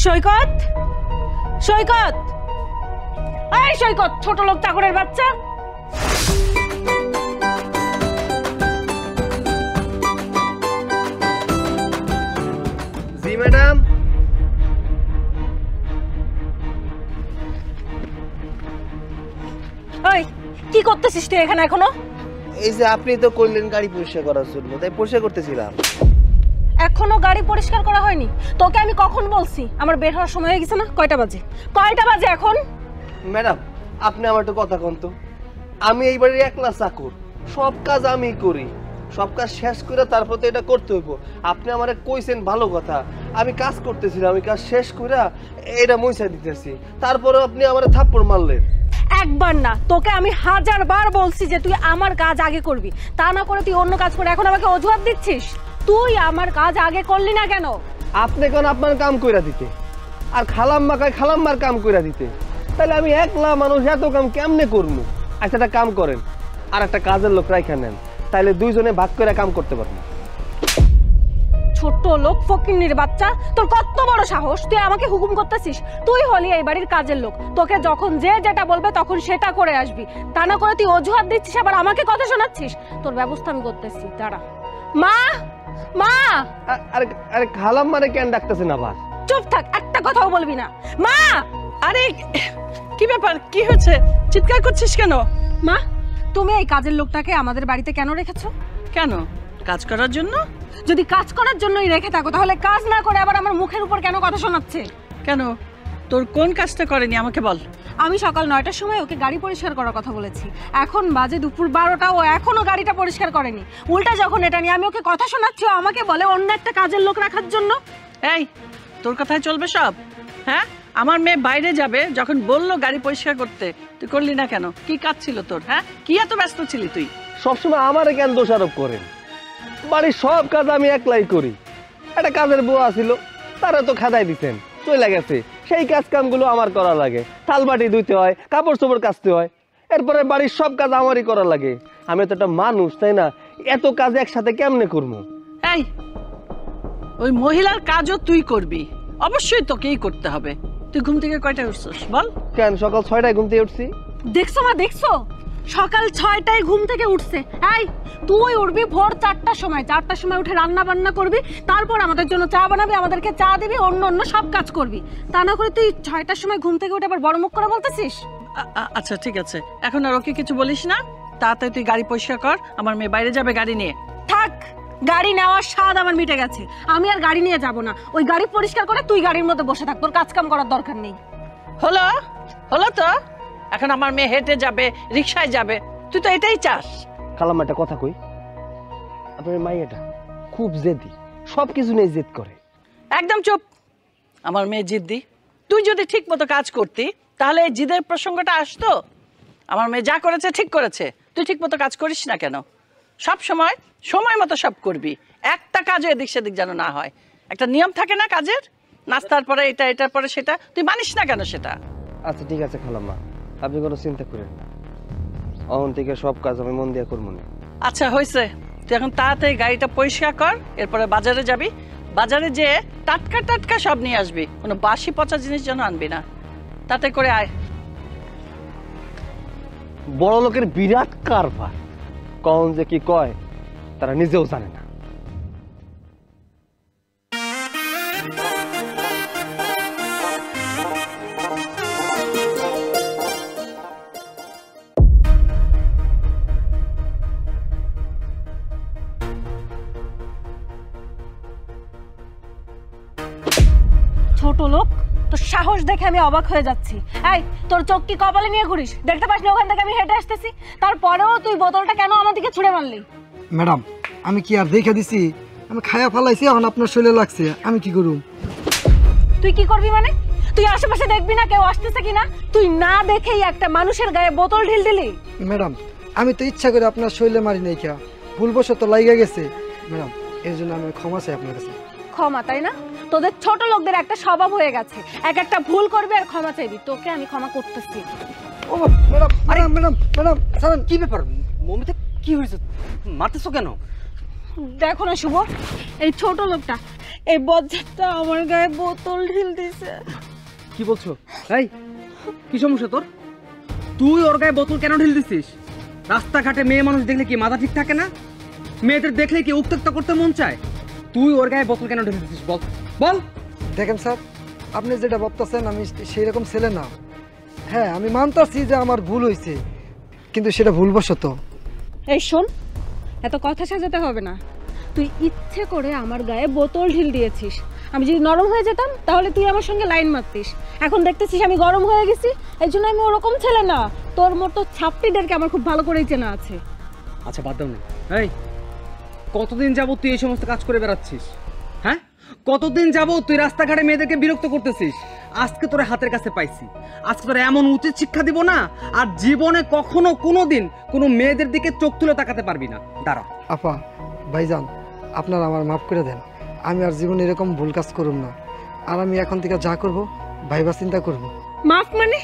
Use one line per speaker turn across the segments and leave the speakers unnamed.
সৈকত, সৈকত, এই সৈকত, ছোট লোক চাকরের বাচ্চা।
জি ম্যাডাম।
ওই কি করতেছিস তুই এখানে এখনো?
এই যে আপনি তো কইলেন গাড়ি পরিষ্কার করার জন্য, তাই পরিষ্কার করতেছিলাম।
এখনো গাড়ি পরিষ্কার করা হয়নি? তোকে আমি কখন বলছি আমার বের হওয়ার সময় হয়ে গেছে না? কয়টা বাজে? কয়টা বাজে এখন?
ম্যাডাম আপনি আমার একটু কথা কন তো। আমি এই বাড়ির একলা চাকর, সব কাজ আমি করি, সব কাজ শেষ করে তারপর তো এটা করতে হইব। আপনি আমারে কইছেন ভালো কথা, আমি কাজ করতেছিলাম, আমি কাজ শেষ করে এটা মুইছা দিতেছি, তারপরে আপনি আমারে থাপ্পড় মারলেন।
একবার না, তোকে আমি 1000 বার বলছি যে তুই আমার কাজ আগে করবি, তা না করে তুই অন্য কাজ করে এখন আমাকে অজুহাত দিচ্ছিস। তুই আমার কাজ আগে করলি না কেন?
আপনি কোন আপনার কাম কইরা দিতে, আর খালাম্মা কয় খালাম্মার কাম কইরা দিতে, তাহলে আমি একলা মানুষ এত কাম কেমনে করবো? আচ্ছা একটা কাম করেন, আর একটা কাজের লোক রাইখা নেন, তাহলে দুইজনে ভাগ করে কাম করতে পারবো।
ছোট লোক ফকিন্নির বাচ্চা, তোর কত বড় সাহস? তুই আমাকে হুকুম করতেছিস? তুই হলি এই বাড়ির কাজের লোক, তোকে যখন যে যেটা বলবে তখন সেটা করে আসবি, তা না করে তুই অজুহাত দিচ্ছিস আবার আমাকে কথা শোনাচ্ছিস। তোর ব্যবস্থা আমি করতেছি, দাঁড়া। মা, মা!
আরে আরে খালাম্মারে কেন ডাকতেছেন আবার?
চুপ থাক, একটা কথাও বলবি না। মা!
আরে কি ব্যাপার, কি হয়েছে? চিৎকার করছিস কেন?
মা, তুমি এই কাজের লোকটাকে আমাদের বাড়িতে কেন রেখেছো?
কেন? কাজ করার জন্য?
যদি কাজ করার জন্যই রেখে থাকো তাহলে কাজ না করে আবার আমার মুখের উপর কেন কথা শোনাচ্ছে?
কেন, তোর কোন কাজটা করেনি আমাকে বল।
আমি সকাল 9টার সময় ওকে গাড়ি পরিষ্কার করার কথা বলেছি, এখন বাজে দুপুর 12টা, ও এখনো গাড়িটা পরিষ্কার করেনি। উল্টা যখন এটা নিয়ে আমি ওকে কথা শোনাচ্ছি, ও আমাকে বলে অন্য একটা কাজের লোক রাখার জন্য।
এই, তোর কথায় চলবে সব? হ্যাঁ, আমার মেয়ে বাইরে যাবে, যখন বললো গাড়ি পরিষ্কার করতে, তুই করলি না কেন? কি কাজ ছিল তোর? হ্যাঁ, কি এত ব্যস্ত ছিলি তুই?
সবসময় আমারে কেন দোষারোপ করেন? বাড়ির সব কাজ আমি একলাই করি। একটা কাজের বুয়া ছিল, তারা তো খাদাই দিতেন, চলে গেছে, সেই কাজ কামগুলো আমার করা লাগে। থালবাটি ধুইতে হয়, কাপড় চোপড় কাচতে হয়, এরপরে বাড়ির সব কাজ আমারই করা লাগে। আমি তো একটা মানুষ, তাই না? এত কাজ একসাথে কেমনে করবো?
এই, ওই মহিলার কাজও তুই করবি? অবশ্যই তোকেই করতে হবে। তুই ঘুম থেকে কয়টায় উঠছিস বল?
কেন সকাল 6টায় ঘুম থেকে উঠছি।
দেখছো মা, দেখছো? সকাল 6টায় ঘুম থেকে উঠছে। এই, তুই উঠবি ভোর 4টার সময়, 4টার সময় উঠে রান্না বান্না করবি, তারপর আমাদের জন্য চা বানাবি, আমাদেরকে চা দিবি, অন্য অন্য সব কাজ করবি। তা না করে তুই 6টার সময় ঘুম থেকে উঠে আবার বড় মুখ করে বলতেছিস।
আচ্ছা ঠিক আছে, এখন আর ওকে কিছু বলিস না, তাড়াতাড়ি তুই গাড়ি পরিষ্কার কর, আমার মেয়ে বাইরে যাবে গাড়ি নিয়ে।
থাক, গাড়ি নেওয়ার স্বাদ আমার মিটে গেছে, আমি আর গাড়ি নিয়ে যাব না। ওই গাড়ি পরিষ্কার করে তুই গাড়ির মধ্যে বসে থাক, তোর কাজ কাম করার দরকার নেই।
হলো হলো তো, এখন আমার মেয়ে হেঁটে যাবে, রিকশায় যাবে, তুই তো এটাই চাস।
খালাম্মা একটা কথা কই, আপনার মাইয়াটা খুব জেদি, সবকিছু নিয়ে জেদ করে।
একদম চুপ, আমার মেয়ে জিদ্দি। তুই যদি ঠিক মতো কাজ করতি তাহলে এই জিদের প্রসঙ্গটা আসতো। আমার মেয়ে যা করেছে ঠিক করেছে, তুই ঠিক মতো কাজ করিস না কেন? সব সময় সময় মতো সব করবি, একটা কাজও এদিক সেদিক যেন না হয়। একটা নিয়ম থাকে না কাজের, নাস্তার পরে এটা, এটার পরে সেটা, তুই মানিস না কেন সেটা?
আচ্ছা ঠিক আছে খালাম্মা, আপনি কোনো চিন্তা করেন না, অহন থেকে সব কাজ আমি মন দিয়ে করবো না।
আচ্ছা হয়েছে, তুই এখন তাড়াতাড়ি গাড়িটা পরিষ্কার কর, এরপরে বাজারে যাবি, বাজারে যেয়ে টাটকা টাটকা সব নিয়ে আসবি, কোনো বাসি পচা জিনিস যেন আনবি না। তাতে করে আয়।
বড় লোকের বিরাট কারবার, কখন যে কি কয় তারা নিজেও জানে না।
ছোট লোক, তোর সাহস দেখে আমি অবাক হয়ে যাচ্ছি। এই, তোর চোখ কি কপালে নিয়ে ঘুরিস? দেখতে পাস না ওখান থেকে আমি হেঁটে আসতেছি? তারপরেও তুই বোতলটা কেন আমার দিকে ছুঁড়ে মারলি?
ম্যাডাম আমি কি আর দেখে দিছি? আমি খায়া ফালাইছি, এখন আপনার শরীরে লাগছে, আমি কি করব?
তুই কি করবি মানে? তুই আশেপাশে দেখবি না কেউ আসতেছে কিনা? তুই না দেখেই একটা মানুষের গায়ে বোতল ঢিল দিলি?
ম্যাডাম আমি তো ইচ্ছা করে আপনার শরীরে মারি নাই, কে ভুলবশত লাইগা গেছে ম্যাডাম, এর জন্য আমি ক্ষমা চাই আপনার কাছে।
ক্ষমা, তাই না? তোদের ছোট লোকদের একটা স্বভাব হয়ে গেছে, এক একটা ভুল করবে আর ক্ষমা চাইবি। তোকে আমি ক্ষমা করতেছি।
ও ম্যাডাম, ম্যাডাম ম্যাডাম ম্যাডাম ছাড়েন।
কি ব্যাপার মমিতা, কি হয়েছে? মারতেছো কেন?
দেখো না শুভ, এই ছোট লোকটা এই বজ্জাতটা আমার গায়ে বোতল ঢিল দিছে।
কি বলছো? এই কি সমস্যা তোর? তুই ওর গায়ে বোতল কেন ঢিল দিছিস? রাস্তাঘাটে মেয়ে মানুষ দেখলে কি মাথা ঠিক থাকে না? মেয়েদের দেখলে কি উত্ত্যক্ত করতে মন চায়? তুই ওর গায়ে বোতল কেন ঢিল দিছিস বল বল।
দেখেন স্যার, আপনি যেটা ভাবতেছেন আমি সেই রকম ছেলে না। হ্যাঁ, আমি মানতাছি যে আমার ভুল হয়েছে, কিন্তু সেটা ভুলবশত।
এই শোন, এত কথা সাজাতে হবে না। তুই ইচ্ছে করে আমার গায়ে বোতল ঢিল দিয়েছিস। আমি যদি নরম হয়ে যেতাম তাহলে তুই আমার সঙ্গে লাইন মারতিস। এখন দেখতেছিস আমি গরম হয়ে গেছি, এই জন্য আমি ওরকম ছেলে না। তোর মতো ছাত্রীদেরকে আমার খুব ভালো করেই চেনা আছে।
আচ্ছা বাদ দাও না। এই কতদিন যাবত তুই এই সমস্ত কাজ করে বেড়াচ্ছিস? হ্যাঁ, কতদিন যাবত তুই রাস্তাঘাটে মেয়েদেরকে বিরক্ত করতেছিস? আজকে তোর হাতের কাছে পাইছি, আজকে তোর এমন উচিত শিক্ষা দিব না, আর জীবনে কখনো কোনোদিন কোনো মেয়েদের দিকে চোখ তুলে তাকাতে পারবি না। দাঁড়া।
আপা, ভাইজান, আপনারা আমার মাফ করে দেন। আমি আর জীবনে এরকম ভুল কাজ করব না। আর আমি এখন থেকে যা করব ভাইবা চিন্তা করব।
মাফ মানে?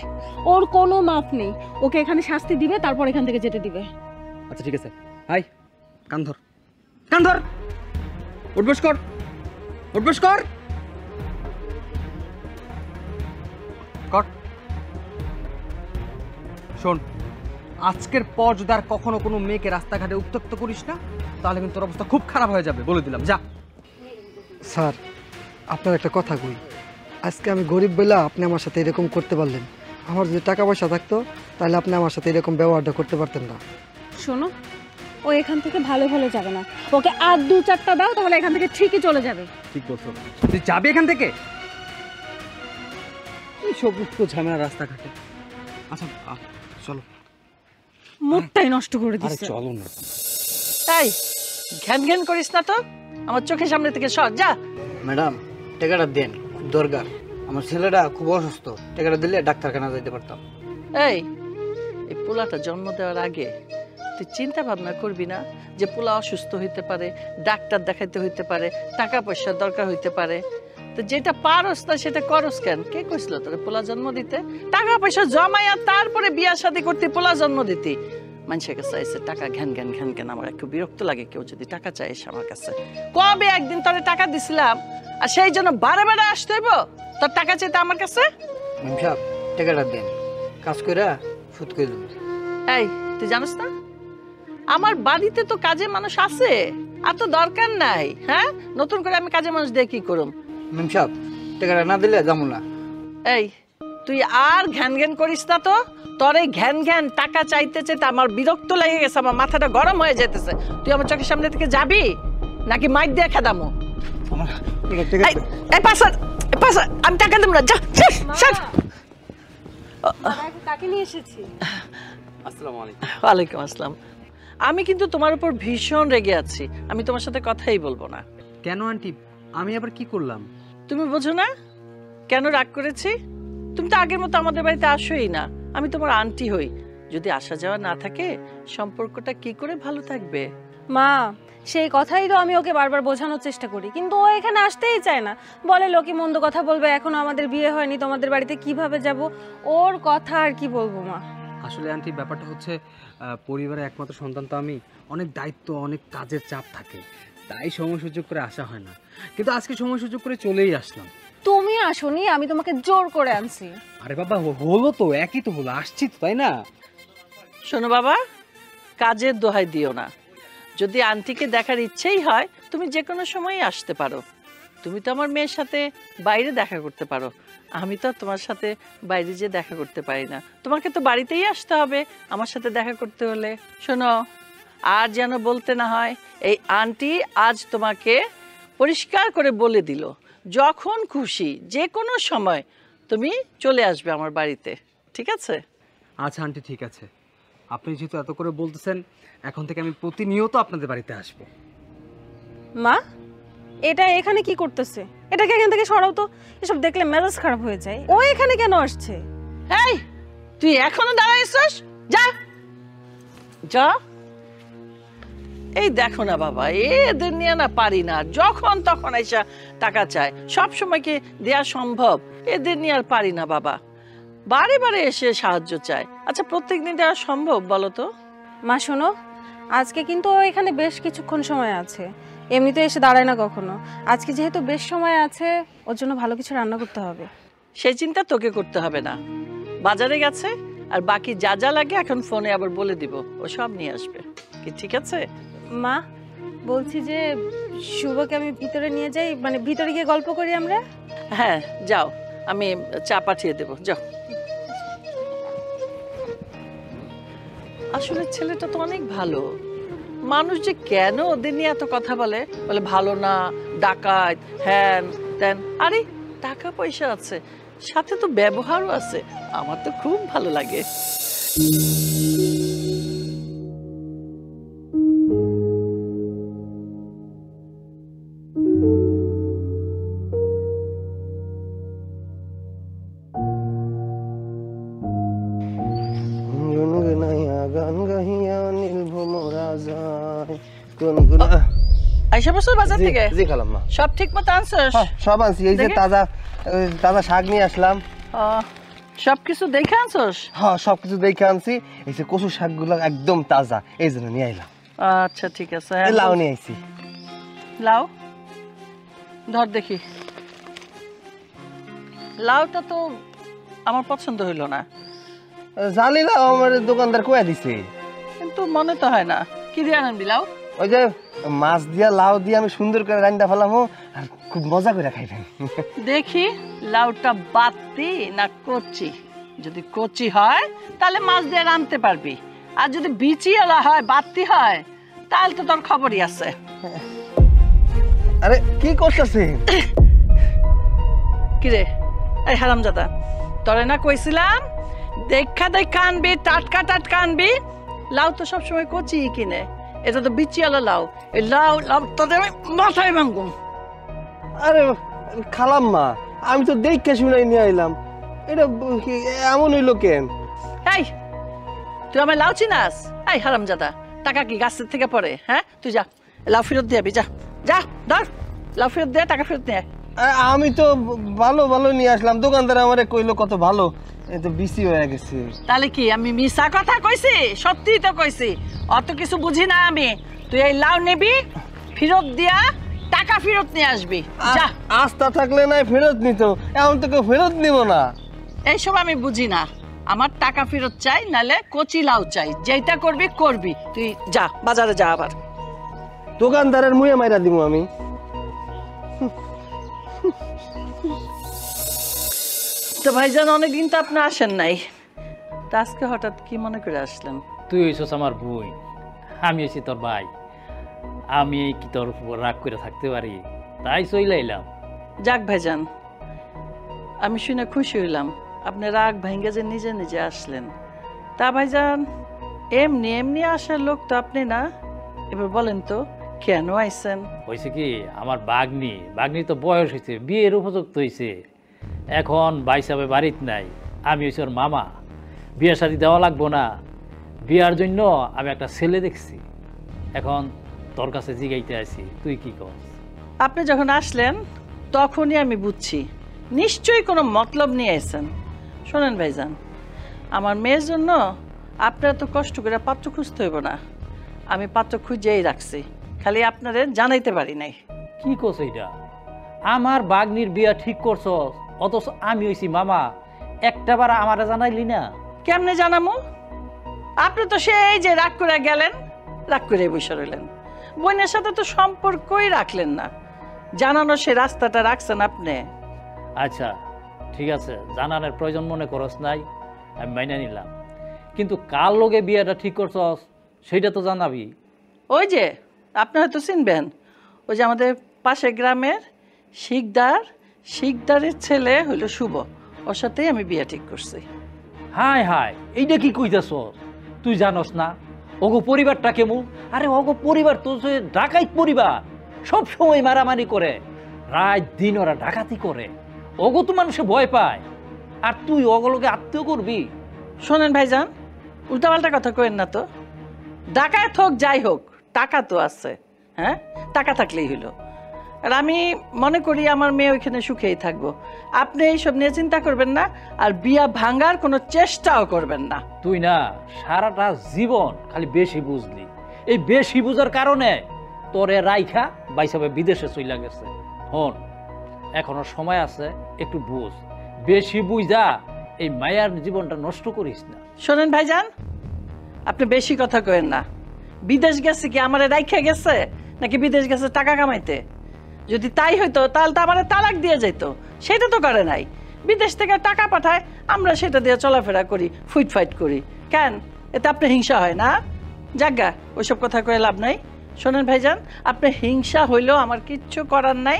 ওর কোনো মাফ নেই। ওকে এখানে শাস্তি দিবে, তারপর এখান থেকে যেতে দিবে।
আচ্ছা ঠিক আছে, হাই কান ধর, কান ধর, উঠবস কর, উঠবস কর, কর। শোন, আজকের পর যদি আর কখনো কোনো মেয়েকে রাস্তাঘাটে উত্ত্যক্ত করিস না, তাহলে কিন্তু তোর অবস্থা খুব খারাপ হয়ে যাবে, বলে দিলাম। যা।
স্যার, আপনার একটা কথা কই। আজকে আমি গরিব বলে আপনি আমার সাথে এরকম করতে পারলেন। আমার যদি টাকা পয়সা থাকতো তাহলে আপনি আমার সাথে এরকম ব্যবহারটা করতে পারতেন না।
শোনো, ও এখান থেকে ভালো ভালো যাবে না। ওকে আর 2-4টা দাও, তাহলে এখান থেকে ঠিকই চলে যাবে।
ঠিক বলছো, তুই যাবি এখান থেকে? কি সমস্ত ঝামেলা রাস্তাঘাটে। আচ্ছা চলো।
মুডটাই নষ্ট করে
আরে
দিচ্ছে।
চলো না।
তাই ঘ্যান ঘ্যান করিস না তো, আমার চোখের সামনে থেকে সর যা।
ম্যাডাম, টাকাটা দেন, খুব দরকার। আমার ছেলেটা খুব অসুস্থ, টাকাটা দিলে ডাক্তারখানা যেতে পারতাম।
এই এই পোলাটা জন্ম দেওয়ার আগে তুই চিন্তা ভাবনা করবি না যে পোলা অসুস্থ হইতে পারে, ডাক্তার দেখাইতে হইতে পারে, টাকা পয়সার দরকার হইতে পারে? তো যেটা পারস না সেটা করস কেন? কে কইছিল তোরে পোলা জন্ম দিতে? টাকা পয়সা জমাইয়া তারপরে বিয়া শাদী করতে, পোলা জন্ম দিতে। মানুষের কাছে এসে টাকা ঘ্যান ঘ্যান ঘ্যান ঘ্যান, আমার একটু বিরক্ত লাগে কেউ যদি টাকা চায় এসে আমার কাছে। কবে একদিন তোরে টাকা দিছিলাম আর সেই জন্য বারে বারে আসতে হইব তোর টাকা চাইতে আমার কাছে?
ম্যাম সাহেব, টাকাটা দেন, কাজ করে সুদ করে দেবো।
এই তুই জানিস না আমার বাড়িতে তো কাজের মানুষ আছে, আর তো দরকার নাই। হ্যাঁ, নতুন করে আমি কাজের মানুষ দিয়ে কি করুম?
ম্যাম সাহেব, টাকাটা না দিলে যাবো না।
এই তুই আর ঘ্যান ঘ্যান করিস না তো। তোর এই ঘ্যান ঘ্যান টাকা চাইতে চাইতে আমার বিরক্ত লেগে গেছে, আমার মাথাটা গরম হয়ে যেতেছে। তুই আমার চোখের সামনে থেকে যাবি নাকি মাইক দিয়ে খেদামো? এই পাশা, আমি টাকা দেব না, যা।
কাকে নিয়ে এসেছি?
আসসালামু আলাইকুম।
ওয়ালাইকুম আসসালাম। আমি কিন্তু তোমার উপর ভীষণ রেগে আছি, আমি তোমার সাথে কথাই বলবো না।
কেন আন্টি, আমি আবার কি করলাম?
তুমি বোঝো না কেন রাগ করেছি? তুমি তো আগের মতো আমাদের বাড়িতে আসোই না। আমি তোমার আন্টি হই, যদি আসা যাওয়া না থাকে সম্পর্কটা কি করে ভালো থাকবে?
মা, সেই কথাই তো আমি ওকে বারবার বোঝানোর চেষ্টা করি, কিন্তু ও এখানে আসতেই চায় না। বলে লোকে মন্দ কথা বলবে, এখনো আমাদের বিয়ে হয়নি, তোমাদের বাড়িতে কিভাবে যাব? ওর কথা আর কি বলবো মা।
আসলে আন্টি ব্যাপারটা হচ্ছে, পরিবারের একমাত্র সন্তান তো আমি, অনেক দায়িত্ব, অনেক কাজের চাপ থাকে, তাই সময় সুযোগ করে আসা হয় না। কিন্তু আজকে সময় সুযোগ করে চলেই আসলাম।
তুমি আসোনি, আমি তোমাকে জোর করে আনছি।
আরে বাবা, হলো তো, একই তো হলো, আসছি তো, তাই না?
শোনো বাবা, কাজের দোহাই দিও না। যদি আন্টিকে দেখার ইচ্ছেই হয় তুমি যে কোনো সময়ই আসতে পারো। তুমি তো আমার মেয়ের সাথে বাইরে দেখা করতে পারো, আমি তো তোমার সাথে বাইরে যে দেখা করতে পারি না। তোমাকে তো বাড়িতেই আসতে হবে আমার সাথে দেখা করতে হলে। শোনো, আর যেন বলতে না হয়, এই আন্টি আজ তোমাকে পরিষ্কার করে বলে দিল, যখন খুশি যে কোনো সময় তুমি চলে আসবে আমার বাড়িতে, ঠিক আছে?
আচ্ছা আন্টি, ঠিক আছে। আপনি যেহেতু এত করে বলতেছেন, এখন থেকে আমি প্রতিনিয়ত আপনাদের বাড়িতে আসবো।
মা, এটা এখানে কি করতেছে? এটাকে এখান থেকে সরাও তো, এসব দেখলে মেজাজ খারাপ হয়ে যায়। ও এখানে কেন আসছে?
এই তুই এখনো দাঁড়াইছিস? যা যা। এই দেখো না বাবা, এদের নিয়ে না পারি না, যখন তখন এসে টাকা চায়, সব সময় কি দেয়া সম্ভব? এদের নিয়ে আর পারি না বাবা, বারে বারে এসে সাহায্য চায়। আচ্ছা প্রত্যেকদিন দেওয়া সম্ভব বলো তো?
মা শোনো, আজকে কিন্তু ও এখানে বেশ কিছুক্ষণ সময় আছে, এমনিতে এসে দাঁড়ায় না কখনো। আজকে যেহেতু বেশ সময় আছে, ওর জন্য ভালো কিছু রান্না করতে হবে।
সেই চিন্তা তোকে করতে হবে না, বাজারে গেছে, আর বাকি যা যা লাগে এখন ফোনে আবার বলে দিব, ও সব নিয়ে আসবে। কি ঠিক আছে?
মা, বলছি যে শুভকে আমি ভিতরে নিয়ে যাই, মানে ভিতরে গিয়ে গল্প করি আমরা।
হ্যাঁ যাও, আমি চা পাঠিয়ে দেবো, যাও। আসলে ছেলেটা তো অনেক ভালো, মানুষ যে কেন ওদের নিয়ে এত কথা বলে, বলে ভালো না, ডাকাত, হ্যান ত্যান। আরে টাকা পয়সা আছে, সাথে তো ব্যবহারও আছে, আমার তো খুব ভালো লাগে।
গুনগুনাইয়া গান গাহিয়া নীল ভোমরা যায়
আইসা বছর বাজার থেকে
জি খালাম্মা।
সব ঠিক মতো আনছস?
সব আনছি, এই যে
দেখে?
তাজা তাজা শাক নিয়ে আসলাম।
সবকিছু দেখে আনছস?
হ্যাঁ সবকিছু দেখে আনছি, এই যে কচু শাকগুলো একদম তাজা, এই জন্য নিয়ে আইলাম।
আচ্ছা ঠিক আছে।
এই লাউ নিয়ে আইছি।
লাউ ধর দেখি, লাউটা তো আমার পছন্দ হইল না।
জানি লাউ আমার দোকানদার কয়া দিছে,
কিন্তু মনে তো হয় না। কি দিয়ে আনবি লাউ?
ওই যে মাছ দিয়া লাউ দিয়ে আমি সুন্দর করে রান্না ফেলাম, আর খুব মজা করে খাইবেন।
দেখি লাউটা বাতি না কচি। যদি কচি হয় তাহলে মাছ দিয়ে রাঁধতে পারবি, আর যদি বিচিওয়ালা হয়, বাতি হয়, তাহলে তো তোর খবরই আছে।
আরে কি করতেছে?
কিরে এই হারামজাদা, তোরে না কইছিলাম দেখা দেখা আনবি, টাটকা টাটকা আনবি। লাউ তো সবসময় কচি কিনে, এটা তো বিচিওয়ালা লাউ। এই লাউ লাউ তোদের আমি মাথায় ভাঙবো।
আরে খালাম্মা, আমি তো দেখে শুনাই নিয়ে আইলাম, এটা এমন হইলো কেন?
এই তুই আমার লাউ চিনাস? এই হারামজাদা, টাকা কি গাছের থেকে পড়ে? হ্যাঁ, তুই যা লাউ ফেরত দিয়ে আবি, যা যা, ধর লাউ ফেরত দে, টাকা ফেরত নিয়ে আয়।
আমি তো ভালো ভালো নিয়ে আসলাম, দোকানদার আমারে কইলো কত ভালো, এই তো বিসি হয়ে গেছে।
তাহলে কি আমি মিছা কথা কইছি? সত্যি তো কইছি, অত কিছু বুঝি না আমি। তুই এই লাউ নিবি, ফেরত দিয়া টাকা ফেরত নিয়ে আসবি, যা।
আস্থা থাকলে নাই ফেরত নিত, এখন তো কেউ ফেরত নিব না।
এইসব আমি বুঝি না, আমার টাকা ফেরত চাই, নালে কচি লাউ চাই। যেটা করবি করবি, তুই যা বাজারে যা। আবার
দোকানদারের মুয়ে মাইরা দিব আমি।
তো ভাইজান, অনেকদিন তো আপনি আসেন নাই, তা আজকে হঠাৎ কি মনে করে আসলেন?
তুই হইছস আমার বোন, আমি হইছি তোর ভাই। আমি কি তোর উপর রাগ করে থাকতে পারি? তাই চলে এলাম।
যাক ভাইজান, আমি শুনে খুশি হইলাম আপনি রাগ ভাঙ্গে যে নিজে নিজে আসলেন। তা ভাইজান, এমনি এমনি আসার লোক তো আপনি না, এবার বলেন তো কেন আইছেন?
হয়েছে কি, আমার বাগনি তো বয়স হয়েছে, বিয়ের উপযুক্ত হয়েছে, এখন ভাই সাহেব বাড়িত নাই, আমি হইছি ওর মামা। বিয়ে শাদী দেওয়া লাগবো না, বিয়ার জন্য আমি একটা ছেলে দেখছি, এখন তোর কাছে জিগাইতে আছি, তুই কি কর?
আপনি যখন আসলেন তখনই আমি বুঝছি নিশ্চয়ই কোনো মতলব নিয়ে এসেছেন। শোনেন ভাইজান, আমার মেয়ের জন্য আপনারা তো কষ্ট করে পাত্র খুঁজতে হইব না, আমি পাত্র খুঁজেই রাখছি, খালি আপনাদের জানাইতে পারি নাই।
কি করছ এটা? আমার বাগনির বিয়া ঠিক করছ, অথচ আমি হইছি মামা, একটা বার আমারে জানাইলি না?
কেমনে জানামু? আপনি তো সেই যে রাগ করে গেলেন, রাগ করে বসে রইলেন, বোনের সাথে তো সম্পর্কই রাখলেন না, জানানো সে রাস্তাটা রাখছেন আপনি।
আচ্ছা ঠিক আছে, জানানোর প্রয়োজন মনে করস নাই, আমি মাইনা নিলাম, কিন্তু কার লগে বিয়াটা ঠিক করছস সেইটা তো জানাবি।
ওই যে আপনি হয়তো চিনবেন, ওই যে আমাদের পাশের গ্রামের শিকদারের ছেলে হইল শুভ, ওর সাথেই আমি বিয়ে ঠিক করছি।
হায় হায়, এইটা কি কইতাছ? তুই জানস না ওগো পরিবারটা কেমন? আরে ওগো পরিবার তো যে ডাকাইত পরিবার, সব সময় মারামারি করে, রাত দিন ওরা ডাকাতি করে, ওগো তো মানুষে ভয় পায়, আর তুই ওগুলোকে আত্মীয় করবি?
শোনেন ভাইজান, উল্টাপাল্টা কথা কইেন না তো। ডাকাত হোক যাই হোক, টাকা তো আছে, হ্যাঁ, টাকা থাকলেই হইল। আর আমি মনে করি আমার মেয়ে ওইখানে সুখেই থাকবো। আপনি এইসব নিয়ে চিন্তা করবেন না, আর বিয়া ভাঙার কোনো চেষ্টাও করবেন না।
তুই না সারাটা জীবন খালি বেশি বুঝলি, এই বেশি বুঝার কারণে তোরে রাইখা বাইসাবে বিদেশে চইলা গেছে। হন, এখনো সময় আছে, একটু বুঝ। বেশি বুঝা এই মায়ার জীবনটা নষ্ট করিস না।
শোনেন ভাইজান, আপনি বেশি কথা কইেন না। বিদেশ গেছে কি আমারে রাইখা গেছে, নাকি বিদেশ গেছে টাকা কামাইতে? যদি তাই হইতো তাহলে তো আমারে তালাক দিয়ে যাইতো। সেটা তো করে নাই। বিদেশ থেকে টাকা পাঠায়, আমরা সেটা দিয়ে চলাফেরা করি, ফুইট ফাইট করি। কেন, এতে আপনার হিংসা হয় না? যাজ্ঞা, ওইসব কথা কয়ে লাভ নাই। শোনেন ভাইজান, আপনার হিংসা হইলেও আমার কিচ্ছু করার নাই।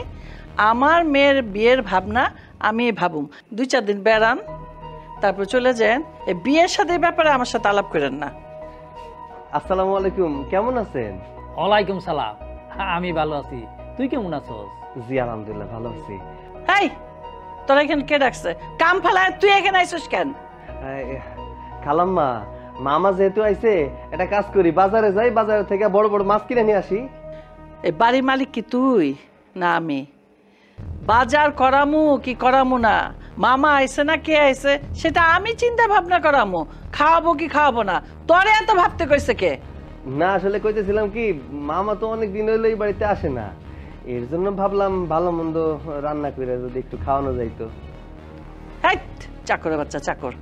আমার মেয়ের বিয়ের ভাবনা আমি ভাবুম। 2-4 দিন বেড়ান, তারপর চলে যান। এই বিয়ের সাথে ব্যাপারে আমার সাথে আলাপ করেন না।
আসসালামু আলাইকুম, কেমন আছেন?
ওয়ালাইকুম সালাম, আমি ভালো আছি। তুই কেমন আছস?
জি আলহামদুলিল্লাহ ভালো আছি।
এই, তোরা এখানে কে ডাকছে? কাম ফেলায় তুই এখানে আইসিস কেন?
খালাম্মা, মামা যেহেতু আইছে, একটা কাজ করি, বাজারে যাই, বাজার থেকে বড় বড় মাছ কিনে নিয়ে আসি।
এই বাড়ির মালিক কি তুই না আমি? বাজার করামু কি করামু না, মামা আইছে না কে আইছে সেটা আমি চিন্তা ভাবনা করামু। খাওয়াবো কি খাওয়াবো না, তোরে এত ভাবতে কইছে কে?
না আসলে কইতেছিলাম কি, মামা তো অনেক দিন হইলো এই বাড়িতে আসে না, এর জন্য ভাবলাম ভালো মন্দ রান্না করে যদি একটু খাওয়ানো যাইতো।
হাইট, চাকরের বাচ্চা চাকর,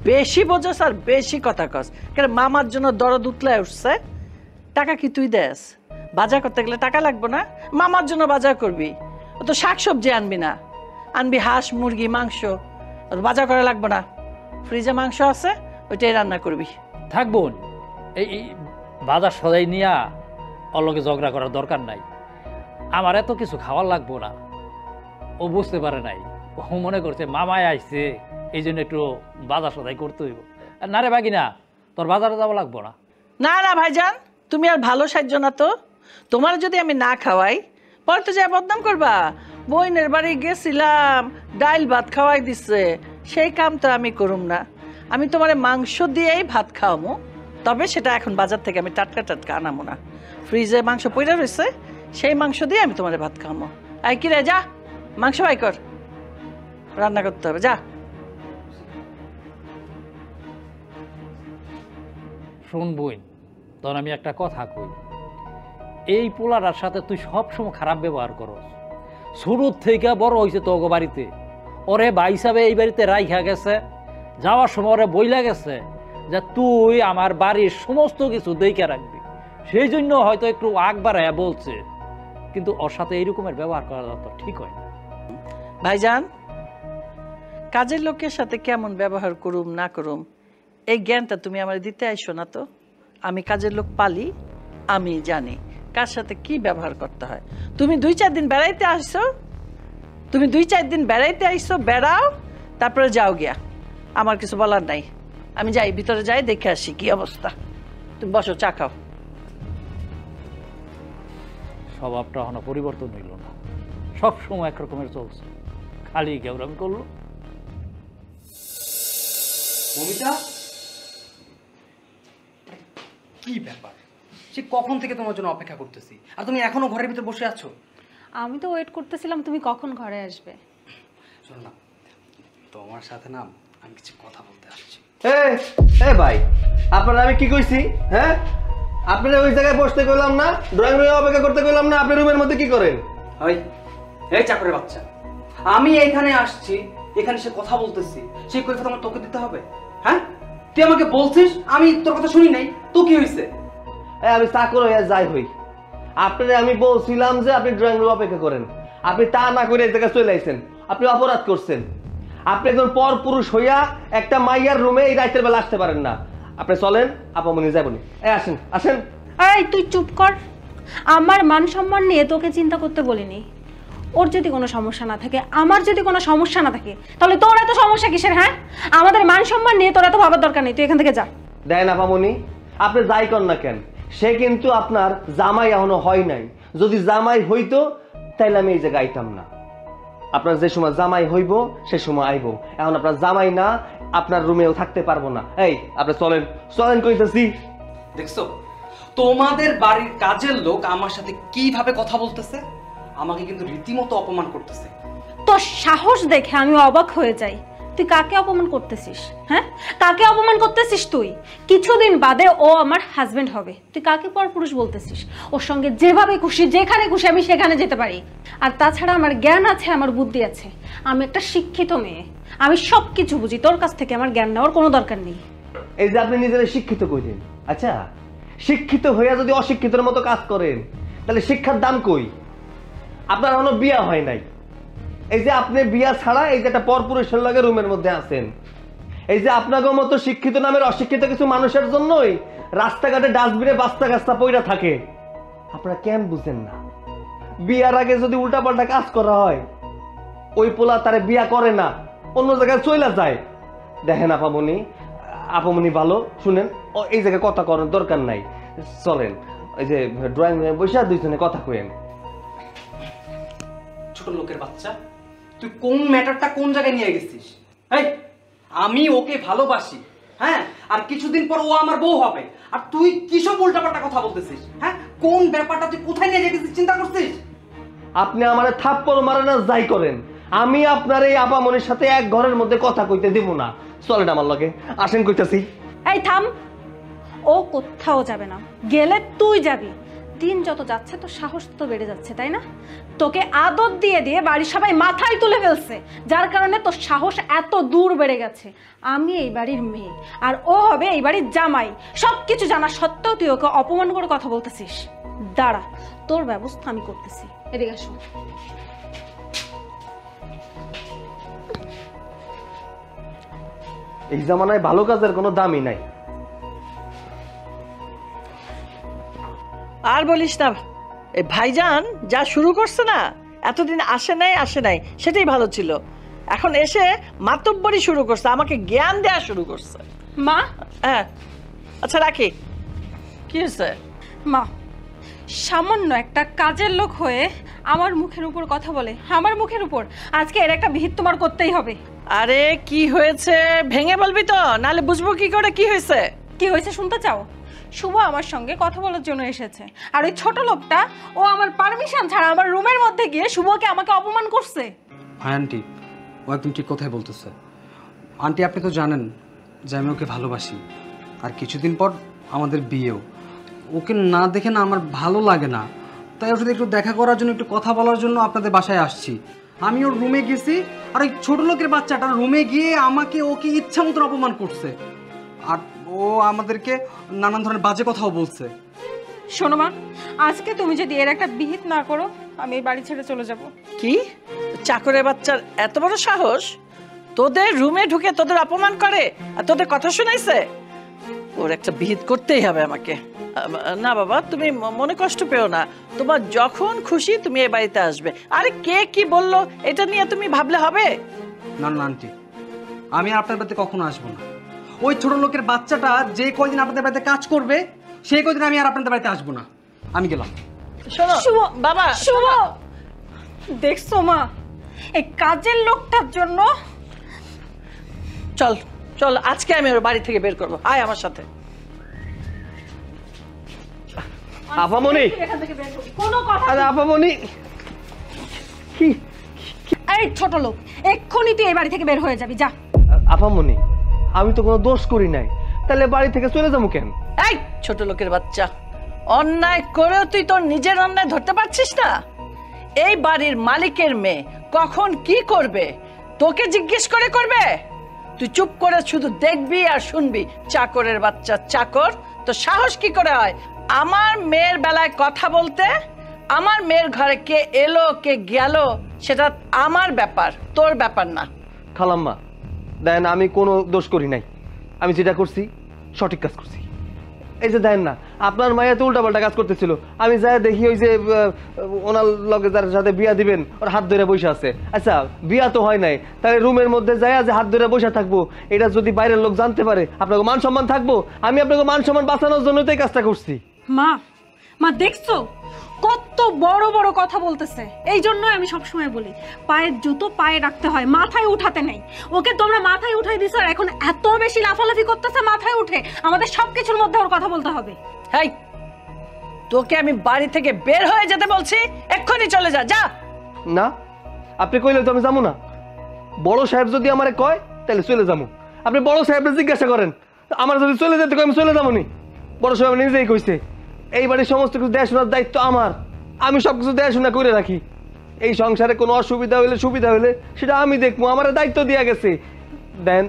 বেশি বোঝস আর বেশি কথা কস। কেন মামার জন্য দরদ উতলায় উঠছে? টাকা কি তুই দেস? বাজার করতে গেলে টাকা লাগবে না? মামার জন্য বাজার করবি, ও তো শাকসবজি আনবি না, আনবি হাঁস মুরগি মাংস। বাজার করা লাগবে না, ফ্রিজে মাংস আছে, ওইটাই রান্না করবি।
থাকবো এই বাজার সদাই নিয়া অল্লকে ঝগড়া করার দরকার নাই। আমার এত কিছু খাওয়ার লাগবো না। ও বুঝতে পারে নাই, ও মনে করছে মামায় আইছে, এই জন্য একটু বাজার সদাই করতে হইব। না রে বাকি না, তোর বাজারে যাওয়া লাগবো না।
না না ভাইজান, তুমি আর ভালো সাহায্য না তো। তোমার যদি আমি না খাওয়াই, পরে তো যা বদনাম করবা। বইনের বাড়ি গেছিলাম, ডাইল ভাত খাওয়াই দিচ্ছে, সেই কাম তো আমি করুম না। আমি তোমার মাংস দিয়েই ভাত খাওয়ামো, তবে সেটা এখন বাজার থেকে আমি টাটকা টাটকা আনামো না। ফ্রিজে মাংস পইরা রয়েছে, সেই মাংস দিয়ে আমি তোমার ভাত খাওয়ামো। আই কি রে, যা মাংস বাই কর, রান্না করতে হবে, যা।
শোন বইন, তখন আমি একটা কথা কই, এই পোলাটার সাথে তুই সবসময় খারাপ ব্যবহার করস। শুরুর থেকে বড় হয়েছে তো ওগো বাড়িতে, ওরে ভাই হিসাবে এই বাড়িতে রাইখা গেছে, যাওয়ার সময় ওরে বইলা গেছে যে তুই আমার বাড়ির সমস্ত কিছু দেখে রাখবি। সেই জন্য হয়তো একটু আগ বাড়াইয়া বলছে, কিন্তু ওর সাথে এইরকমের ব্যবহার করা তো ঠিক হয় না।
ভাইজান, কাজের লোকের সাথে কেমন ব্যবহার করুম না করুম এই জ্ঞানটা তুমি আমার দিতে আইসো না তো। আমি কাজের লোক পালি, আমি জানি কার সাথে কি ব্যবহার করতে হয়। তুমি 2-4 দিন বেড়াইতে আসছো, তুমি 2-4 দিন বেড়াইতে আইসো, বেড়াও, তারপরে যাও গিয়া। আমার কিছু বলার নাই, আমি যাই, ভিতরে যাই, দেখে আসি কি অবস্থা। তুমি বসো, চা খাও।
স্বভাবটা এখনো পরিবর্তন হইল না, সবসময় একরকমের চলছে, খালি গেউরামি করলো।
মমিতা, কি ব্যাপার? সে কখন থেকে তোমার জন্য অপেক্ষা করতেছি, আর তুমি এখনো ঘরের ভিতর বসে আছো?
আমি তো ওয়েট করতেছিলাম তুমি কখন ঘরে আসবে।
শোনো না, তোমার সাথে না আমি কিছু কথা বলতে আসছি।
এ ভাই, আপনারা আমি কি কইছি? হ্যাঁ, আপনারা ওই জায়গায় বসতে কইলাম না, ড্রয়িং রুমে অপেক্ষা করতে কইলাম না, আপনি রুমের মধ্যে কি করেন?
এই চাকরের বাচ্চা, আমি এইখানে আসছি, এখানে সে কথা বলতেছি, সেই কথা আমার তোকে দিতে হবে? হ্যাঁ, তুই আমাকে বলছিস, আমি তোর কথা শুনি নাই, তো কি হয়েছে?
আমি চাকর হইয়া যাই হই, আপনারা আমি বলছিলাম যে আপনি ড্রয়িং রুমে অপেক্ষা করেন, আপনি তা না করে এই জায়গায় চলে আইছেন, আপনি অপরাধ করছেন। আপনি একজন পর পুরুষ হইয়া একটা মাইয়ার রুমে এই রাতের বেলা আসতে পারেন না। আপনি চলেন, আপামনি যাবনি। আসেন আসেন।
এই তুই চুপ কর, আমার মান সম্মান নিয়ে তোকে চিন্তা করতে বলিনি। ওর যদি কোনো সমস্যা না থাকে, আমার যদি কোনো সমস্যা না থাকে, তাহলে তোর এত সমস্যা কিসের? হ্যাঁ, আমাদের মান সম্মান নিয়ে তোর এত ভাবার দরকার নেই, তুই এখান থেকে যা।
দেন আপামনি, আপনি যাই কর না কেন, সে কিন্তু আপনার জামাই এখনো হয় নাই। যদি জামাই হইতো তাইলে আমি এই জায়গায় আইতাম না। আপনার যে সময় জামাই হইব সে সময় আইব, এখন আপনার জামাই না, আপনার রুমেও থাকতে পারবো না। এই আপনি চলেন, চলেন কইতেছি।
দেখছো তোমাদের বাড়ির কাজের লোক আমার সাথে কিভাবে কথা বলতেছে, আমাকে কিন্তু রীতিমতো অপমান করতেছে।
তোর সাহস দেখে আমি অবাক হয়ে যাই। তুই কাকে অপমান করতেছিস? হ্যাঁ, কাকে অপমান করতেছিস তুই? কিছুদিন বাদে ও আমার হাজবেন্ড হবে, তুই কাকে পরপুরুষ বলতেছিস? ওর সঙ্গে যেভাবে খুশি যেখানে খুশি আমি সেখানে যেতে পারি। আর তাছাড়া আমার জ্ঞান আছে, আমার বুদ্ধি আছে, আমি একটা শিক্ষিত মেয়ে, আমি সব কিছু বুঝি। তোর কাছ থেকে আমার জ্ঞান নেওয়ার কোনো দরকার নেই।
এই যে আপনি নিজেরা শিক্ষিত কইলেন, আচ্ছা শিক্ষিত হইয়া যদি অশিক্ষিতের মতো কাজ করেন তাহলে শিক্ষার দাম কই? আপনার এখনো বিয়া হয় নাই। এই যে আপনি বিয়া ছাড়া এই যে একটা পরপুরুষের লগে রুমের মধ্যে আছেন, এই যে আপনাদের মতো শিক্ষিত নামের অশিক্ষিত কিছু মানুষের জন্যই রাস্তাঘাটে ডাস্টবিনে বাস্তা গাছটা পইরা থাকে। আপনারা কেন বুঝেন না? বিয়ার আগে যদি উল্টাপাল্টা কাজ করা হয়, ওই পোলা তারে বিয়া করে না, অন্য জায়গায় চলে যায়। দেখেন আপামনি ভালো শুনেন, এই জায়গায় কথা করার দরকার নাই, চলেন এই যে ড্রয়িং রুমে বসে দুইজনে কথা কইেন।
ছোট লোকের বাচ্চা, তুই কোন ম্যাটারটা কোন জায়গায় নিয়ে গেছিস? এই আমি ওকে ভালোবাসি, হ্যাঁ, আর কিছুদিন পর ও আমার বউ হবে, আর তুই কিসব উল্টাপাল্টা কথা বলতেছিস? হ্যাঁ, কোন ব্যাপারটা তুই কোথায় নিয়ে যেতেছিস চিন্তা করছিস?
আপনি আমারে থাপ্পড় মারেন আর যাই করেন, আমি আপনার এই আপামনির সাথে এক ঘরের মধ্যে কথা কইতে দেব না। চলেন আমার লগে, আসেন কইতাছি।
এই থাম, ও কোথাও যাবে না, গেলে তুই যাবি। দিন যত যাচ্ছে তো সাহস তো বেড়ে যাচ্ছে, তাই না? তোকে আদর দিয়ে দিয়ে বাড়ির সবাই মাথায় তুলে ফেলছে, যার কারণে তোর সাহস এত দূর বেড়ে গেছে। আমি এই বাড়ির মেয়ে আর ও হবে এই বাড়ির জামাই, সবকিছু জানা সত্ত্বেও তুই ওকে অপমান করে কথা বলতেছিস। দাঁড়া, তোর ব্যবস্থা আমি করতেছি, এদিকে আসো।
এই জামানায় ভালো কাজের কোনো দামই নাই।
আর বলিস না, এই ভাইজান যা শুরু করছে না, এতদিন আসে নাই সেটাই ভালো ছিল। এখন এসে মাতব্বরি শুরু করছে, আমাকে জ্ঞান দেয়া শুরু করছে।
মা,
হ্যাঁ আচ্ছা রাখি। কি হয়েছে?
মা, সামান্য একটা কাজের লোক হয়ে আমার মুখের উপর কথা বলে, আমার মুখের উপর। আজকে এর একটা বিহিত তোমার করতেই হবে।
আরে কি হয়েছে ভেঙে বলবি তো, নাহলে বুঝবো কি করে কি হয়েছে।
কি হয়েছে শুনতে চাও? শুভ আমার সঙ্গে কথা বলার জন্য এসেছে, আর ওই ছোট লোকটা ও আমার পারমিশন ছাড়া আমার রুমের মধ্যে গিয়ে শুভকে আমাকে অপমান করছে।
হ্যাঁ আন্টি, ও একদম ঠিক কথাই বলতেছে। আন্টি আপনি তো জানেন যে আমি ওকে ভালোবাসি, আর কিছুদিন পর আমাদের বিয়েও। ওকে না দেখে না আমার ভালো লাগে না, তাই ওর সাথে একটু দেখা করার জন্য, একটু কথা বলার জন্য আপনাদের বাসায় আসছি। আমি ওর রুমে গেছি, আর ওই ছোট লোকের বাচ্চাটা রুমে গিয়ে ওকে ইচ্ছা মতন অপমান করছে, আর ও আমাদেরকে নানান ধরনের বাজে কথাও বলছে।
শোনো মা, আজকে তুমি যদি এর একটা বিহিত না করো আমি এই বাড়ি ছেড়ে চলে যাব।
কি চাকরের বাচ্চার এত বড় সাহস, তোদের রুমে ঢুকে তোদের অপমান করে আর তোদের কথা শুনাইছে? ওর একটা বিহিত করতেই হবে আমাকে। না বাবা, তুমি মনে কষ্ট পেও না, তোমার যখন খুশি তুমি এই বাড়িতে আসবে। আরে কে কি বললো এটা নিয়ে তুমি ভাবলে হবে?
না না আন্টি, আমি আর আপনার বাড়িতে কখনো আসবো না। ওই ছোট লোকের বাচ্চাটা যে কয়দিন আপনাদের বাড়িতে কাজ করবে, সেই কয়দিন আমি আর আপনাদের বাড়িতে আসবো না। আমি গেলাম।
শোনো
শুভ,
বাবা,
শুভ, দেখছো মা, এই কাজের লোকটার জন্য।
চল চল, আজকে আমি ওর বাড়ি থেকে বের করবো, আয় আমার সাথে।
আপামনি,
এখান থেকে বের করবি, কোনো কথা।
আরে আপামনি, কি
এই ছোট লোক, এক্ষুনি তুই এই বাড়ি থেকে বের হয়ে যাবি, যা।
আপামনি, আমি তো কোনো দোষ করি নাই, তাহলে বাড়ি থেকে চলে যাবো কেন?
এই ছোট লোকের বাচ্চা, অন্যায় করেও তুই তোর নিজের অন্যায় ধরতে পারছিস না? এই বাড়ির মালিকের মেয়ে কখন কি করবে তোকে জিজ্ঞেস করে করবে? তুই চুপ করে শুধু দেখবি আর শুনবি। চাকরের বাচ্চা চাকর, তো সাহস কি করে হয় আমার মেয়ের বেলায় কথা বলতে? আমার মেয়ের ঘরে কে এলো কে গেল সেটা আমার ব্যাপার, তোর ব্যাপার না।
খালাম্মা দেন, আমি কোনো দোষ করি নাই, আমি যেটা করছি সঠিক কাজ করছি। এই যে দেন না, আপনার মায়া তো উল্টাপাল্টা কাজ করতেছিল, আমি যাই দেখি ওই যে ওনার লগে যার সাথে বিয়া দিবেন ওর হাত ধরে বসে আছে। আচ্ছা বিয়া তো হয় নাই, তাহলে রুমের মধ্যে যায় যে হাত ধরে বসে থাকবো, এটা যদি বাইরের লোক জানতে পারে আপনাকে মান সম্মান থাকবো? আমি আপনাকে মান সম্মান বাঁচানোর জন্য তো এই কাজটা করছি।
মা, মা দেখছো কত বড় বড় কথা বলতেছে? এই জন্যই আমি সবসময় বলি পায়ের জুতো পায়ে রাখতে হয়, মাথায় উঠাতে নেই। ওকে তোমরা মাথায় উঠাই দিছো, আর এখন এত বেশি লাফালাফি করতেছে মাথায় উঠে। আমাদের সবকিছুর মধ্যে ওর কথা বলতে হবে।
হেই, তোকে আমি বাড়ি থেকে বের হয়ে যেতে বলছি, এক্ষুনি চলে যা। যা।
না, আপনি কইলে তো আমি যাবো না। বড় সাহেব যদি আমারে কয় তাহলে চলে যাবো। আপনি বড় সাহেবকে জিজ্ঞাসা করেন, আমার যদি চলে যেতে কই আমি চলে যাবো নি। বড় সাহেব নিজেই কইছে এই বাড়ির সমস্ত কিছু দেখাশোনার দায়িত্ব আমার, আমি সব কিছু দেখাশোনা করে রাখি। এই সংসারে কোনো অসুবিধা হইলে সুবিধা হইলে সেটা আমি দেখবো, আমার দায়িত্ব দেওয়া গেছে। দেন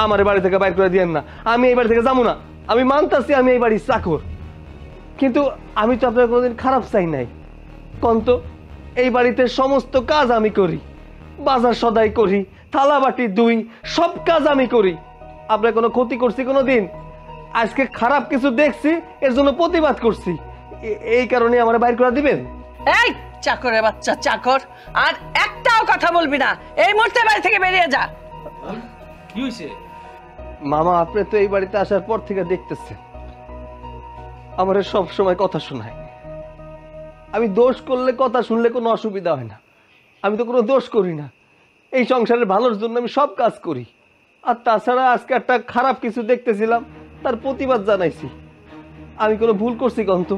আমার বাড়ি থেকে বাইর করে দিয়েন না, আমি এই বাড়ি থেকে যাবো না। আমি মানতাছি আমি এই বাড়ির চাকর, কিন্তু আমি তো আপনার কোনোদিন খারাপ চাই নাই। কন্ত এই বাড়িতে সমস্ত কাজ আমি করি, বাজার সদাই করি, থালা বাটি দুই, সব কাজ আমি করি। আপনার কোনো ক্ষতি করছি কোনো দিন? আজকে খারাপ কিছু দেখছি এর জন্য প্রতিবাদ করছি, এই কারণে আমার বাইর করে দিবেন?
এই চাকরের বাচ্চা চাকর, আর একটাও কথা বলবি না, এই মুহূর্তে বাড়ি থেকে বেরিয়ে যা।
কি হয়েছে?
মামা আপনি তো এই বাড়িতে আসার পর থেকে দেখতেছেন আমার সব সময় কথা শোনায়। আমি দোষ করলে কথা শুনলে কোনো অসুবিধা হয় না, আমি তো কোনো দোষ করি না। এই সংসারের ভালোর জন্য আমি সব কাজ করি। আর তাছাড়া আজকে একটা খারাপ কিছু দেখতেছিলাম, তার প্রতিবাদ জানাইছি। আমি কোনো ভুল করছি কন্ত?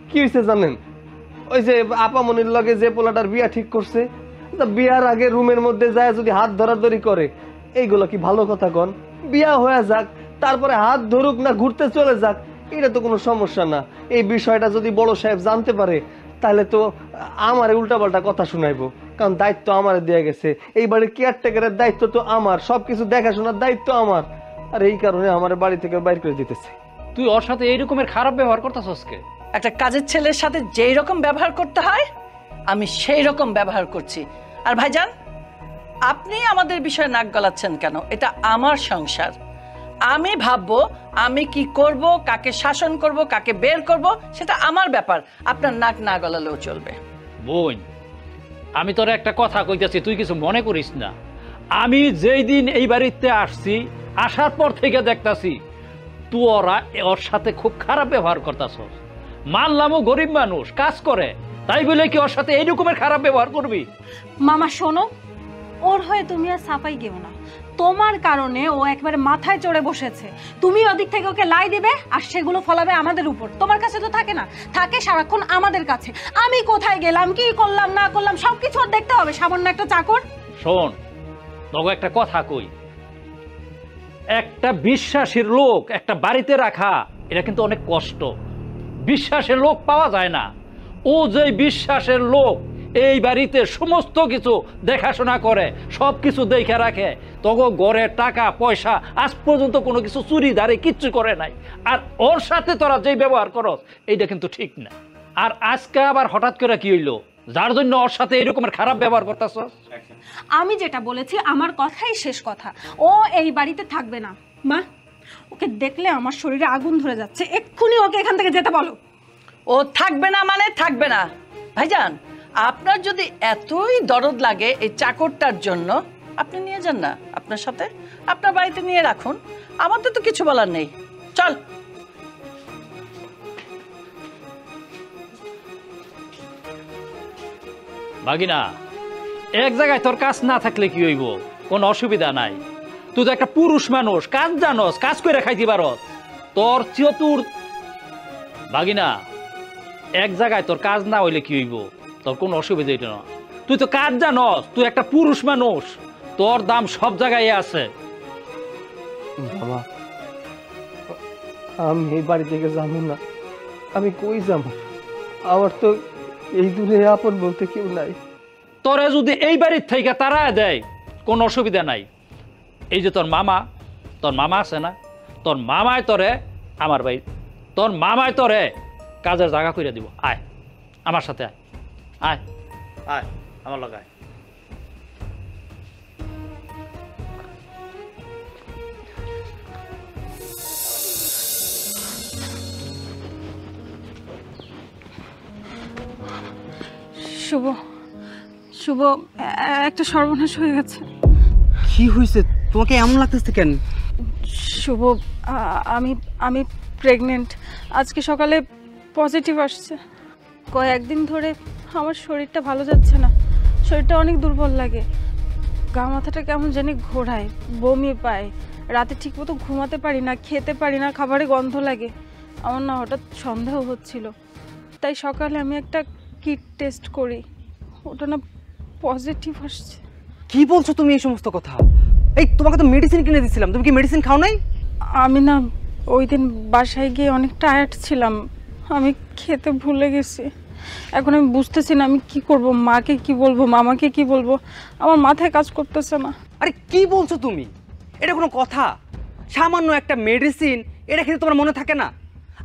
কি হয়েছে জানেন? ওই যে আপামনির লগে যে পোলাটার বিয়া ঠিক করছে, তা বিয়ার আগে রুমের মধ্যে যায় যদি হাত ধরাধরি করে, এইগুলো কি ভালো কথা কন? বিয়া হয়ে যাক, তারপরে হাত ধরুক না ঘুরতে চলে যাক, এটা তো কোনো সমস্যা না। এই বিষয়টা যদি বড় সাহেব জানতে পারে তাহলে তো আমার উল্টাপাল্টা কথা শুনাইবো, কারণ দায়িত্ব আমার দেয়া গেছে। এই বাড়ির কেয়ারটেকারের দায়িত্ব তো আমার, সবকিছু দেখাশোনার দায়িত্ব আমার। আর এই কারণে আমার বাড়ি থেকে বাইর করে দিতেছে।
তুই ওর সাথে এই রকমের খারাপ ব্যবহার করতেছস কে?
একটা কাজের ছেলের সাথে যেই রকম ব্যবহার করতে হয় আমি সেই রকম ব্যবহার করছি। আর ভাইজান, আপনি আমাদের বিষয়ে নাক গলাচ্ছেন কেন? এটা আমার সংসার, আমি ভাববো আমি কি করব, কাকে শাসন করব, কাকে বের করব, সেটা আমার ব্যাপার। আপনার নাক না গলালেও চলবে।
বোন, আমি তোর একটা কথা কইতেছি, তুই কিছু মনে করিস না। আমি যেই দিন এই বাড়িতে আসছি, আসার পর থেকে দেখতাছি তুই ওর সাথে খুব খারাপ ব্যবহার করতেছস। মানলামও গরিব মানুষ, কাজ করে, তাই বলে কি ওর সাথে এই রকমের খারাপ ব্যবহার করবি?
মামা শোনো, ওর হয়ে তুমি আর সাফাই গেও না। তোমার কারণে ও একবারে মাথায় চড়ে বসেছে। তুমি ওদিক থেকে ওকে লাই দিবে আর সেগুলো ফলাবে আমাদের উপর। তোমার কাছে তো থাকে না, থাকে সারাক্ষণ আমাদের কাছে। আমি কোথায় গেলাম, কি করলাম না করলাম সবকিছু ওর দেখতে হবে, সামান্য একটা চাকর।
শোন, তোকে একটা কথা কই, একটা বিশ্বাসের লোক একটা বাড়িতে রাখা এটা কিন্তু অনেক কষ্ট। বিশ্বাসের লোক পাওয়া যায় না। ও যে বিশ্বাসের লোক, এই বাড়িতে সমস্ত কিছু দেখাশোনা করে, সব কিছু দেখে রাখে, তখন ঘরের টাকা পয়সা আজ পর্যন্ত কোনো কিছু চুরি ধারে কিচ্ছু করে নাই। আর ওর সাথে তোরা যেই ব্যবহার করস এইটা কিন্তু ঠিক না। আর আজকে আবার হঠাৎ করে কি হইলো যার জন্য ওর সাথে এরকমের খারাপ ব্যবহার করতেছস?
আমি যেটা বলেছি আমার কথাই শেষ কথা। ও এই বাড়িতে থাকবে না। মা, ওকে দেখলে আমার শরীরে আগুন ধরে যাচ্ছে, এক্ষুনি ওকে এখান থেকে যেতে বলো।
ও থাকবে না মানে থাকবে না। ভাইজান, আপনার যদি এতই দরদ লাগে এই চাকরটার জন্য, আপনি নিয়ে যান না আপনার সাথে, আপনার বাড়িতে নিয়ে রাখুন, আমাদের তো কিছু বলার নেই। চল।
ভাগিনা, এক জায়গায় তোর কাজ না থাকলে কি হইব? কোনো অসুবিধা নাই। তুই তো একটা পুরুষ মানুষ, কাজ জানস, কাজ করে খাইতে পারস। তোর চতুর ভাগিনা, এক জায়গায় তোর কাজ না হইলে কি হইব? তোর কোনো অসুবিধা হইল না। তুই তো কাজ জানস, তুই একটা পুরুষ মানুষ, তোর দাম সব জায়গায় আছে।
বাবা, আমি এই বাড়ি থেকে যাবো না। আমি কই যাব? আমার তো এই দূরে আপন বলতে কেউ নাই।
তোরে যদি এই বাড়ির থেকে তারা দেয় কোনো অসুবিধা নাই। এই যে তোর মামা আছে না, তোর মামায় তোরে আমার ভাই, তোর মামায় তোরে কাজের জায়গা করে দিব। আয় আমার সাথে, আয় আয় আয় আমার লগে আয়।
শুভ, শুভ, একটা সর্বনাশ হয়ে গেছে।
কি হয়েছে? তোমাকে এমন লাগতেছে কেন?
শুভ, আমি প্রেগনেন্ট। আজকে সকালে পজিটিভ আসছে। কয়েকদিন ধরে আমার শরীরটা ভালো যাচ্ছে না, শরীরটা অনেক দুর্বল লাগে, গা মাথাটা কেমন জানি ঘোরায়, বমি পায়, রাতে ঠিকমতো ঘুমাতে পারি না, খেতে পারি না, খাবারে গন্ধ লাগে। আমার না হঠাৎ সন্দেহ হচ্ছিল, তাই সকালে আমি একটা কিট টেস্ট করি, ওটা না পজিটিভ আসছে।
কি বলছো তুমি এই সমস্ত কথা?
এই তোমাকে তো মেডিসিন কিনে দিয়েছিলাম, তুমি কি মেডিসিন খাও নাই?
আমি না ওই দিন বাসায় গিয়ে অনেক টায়ার্ড ছিলাম, আমি খেতে ভুলে গেছি। এখন আমি বুঝতেছি না আমি কি করব, মাকে কি বলবো, মামাকে কি বলবো, আমার মাথায় কাজ করতেছে না।
আরে কি বলছো তুমি? এটা কোনো কথা? সামান্য একটা মেডিসিন, এটা খেতে তোমার মনে থাকে না?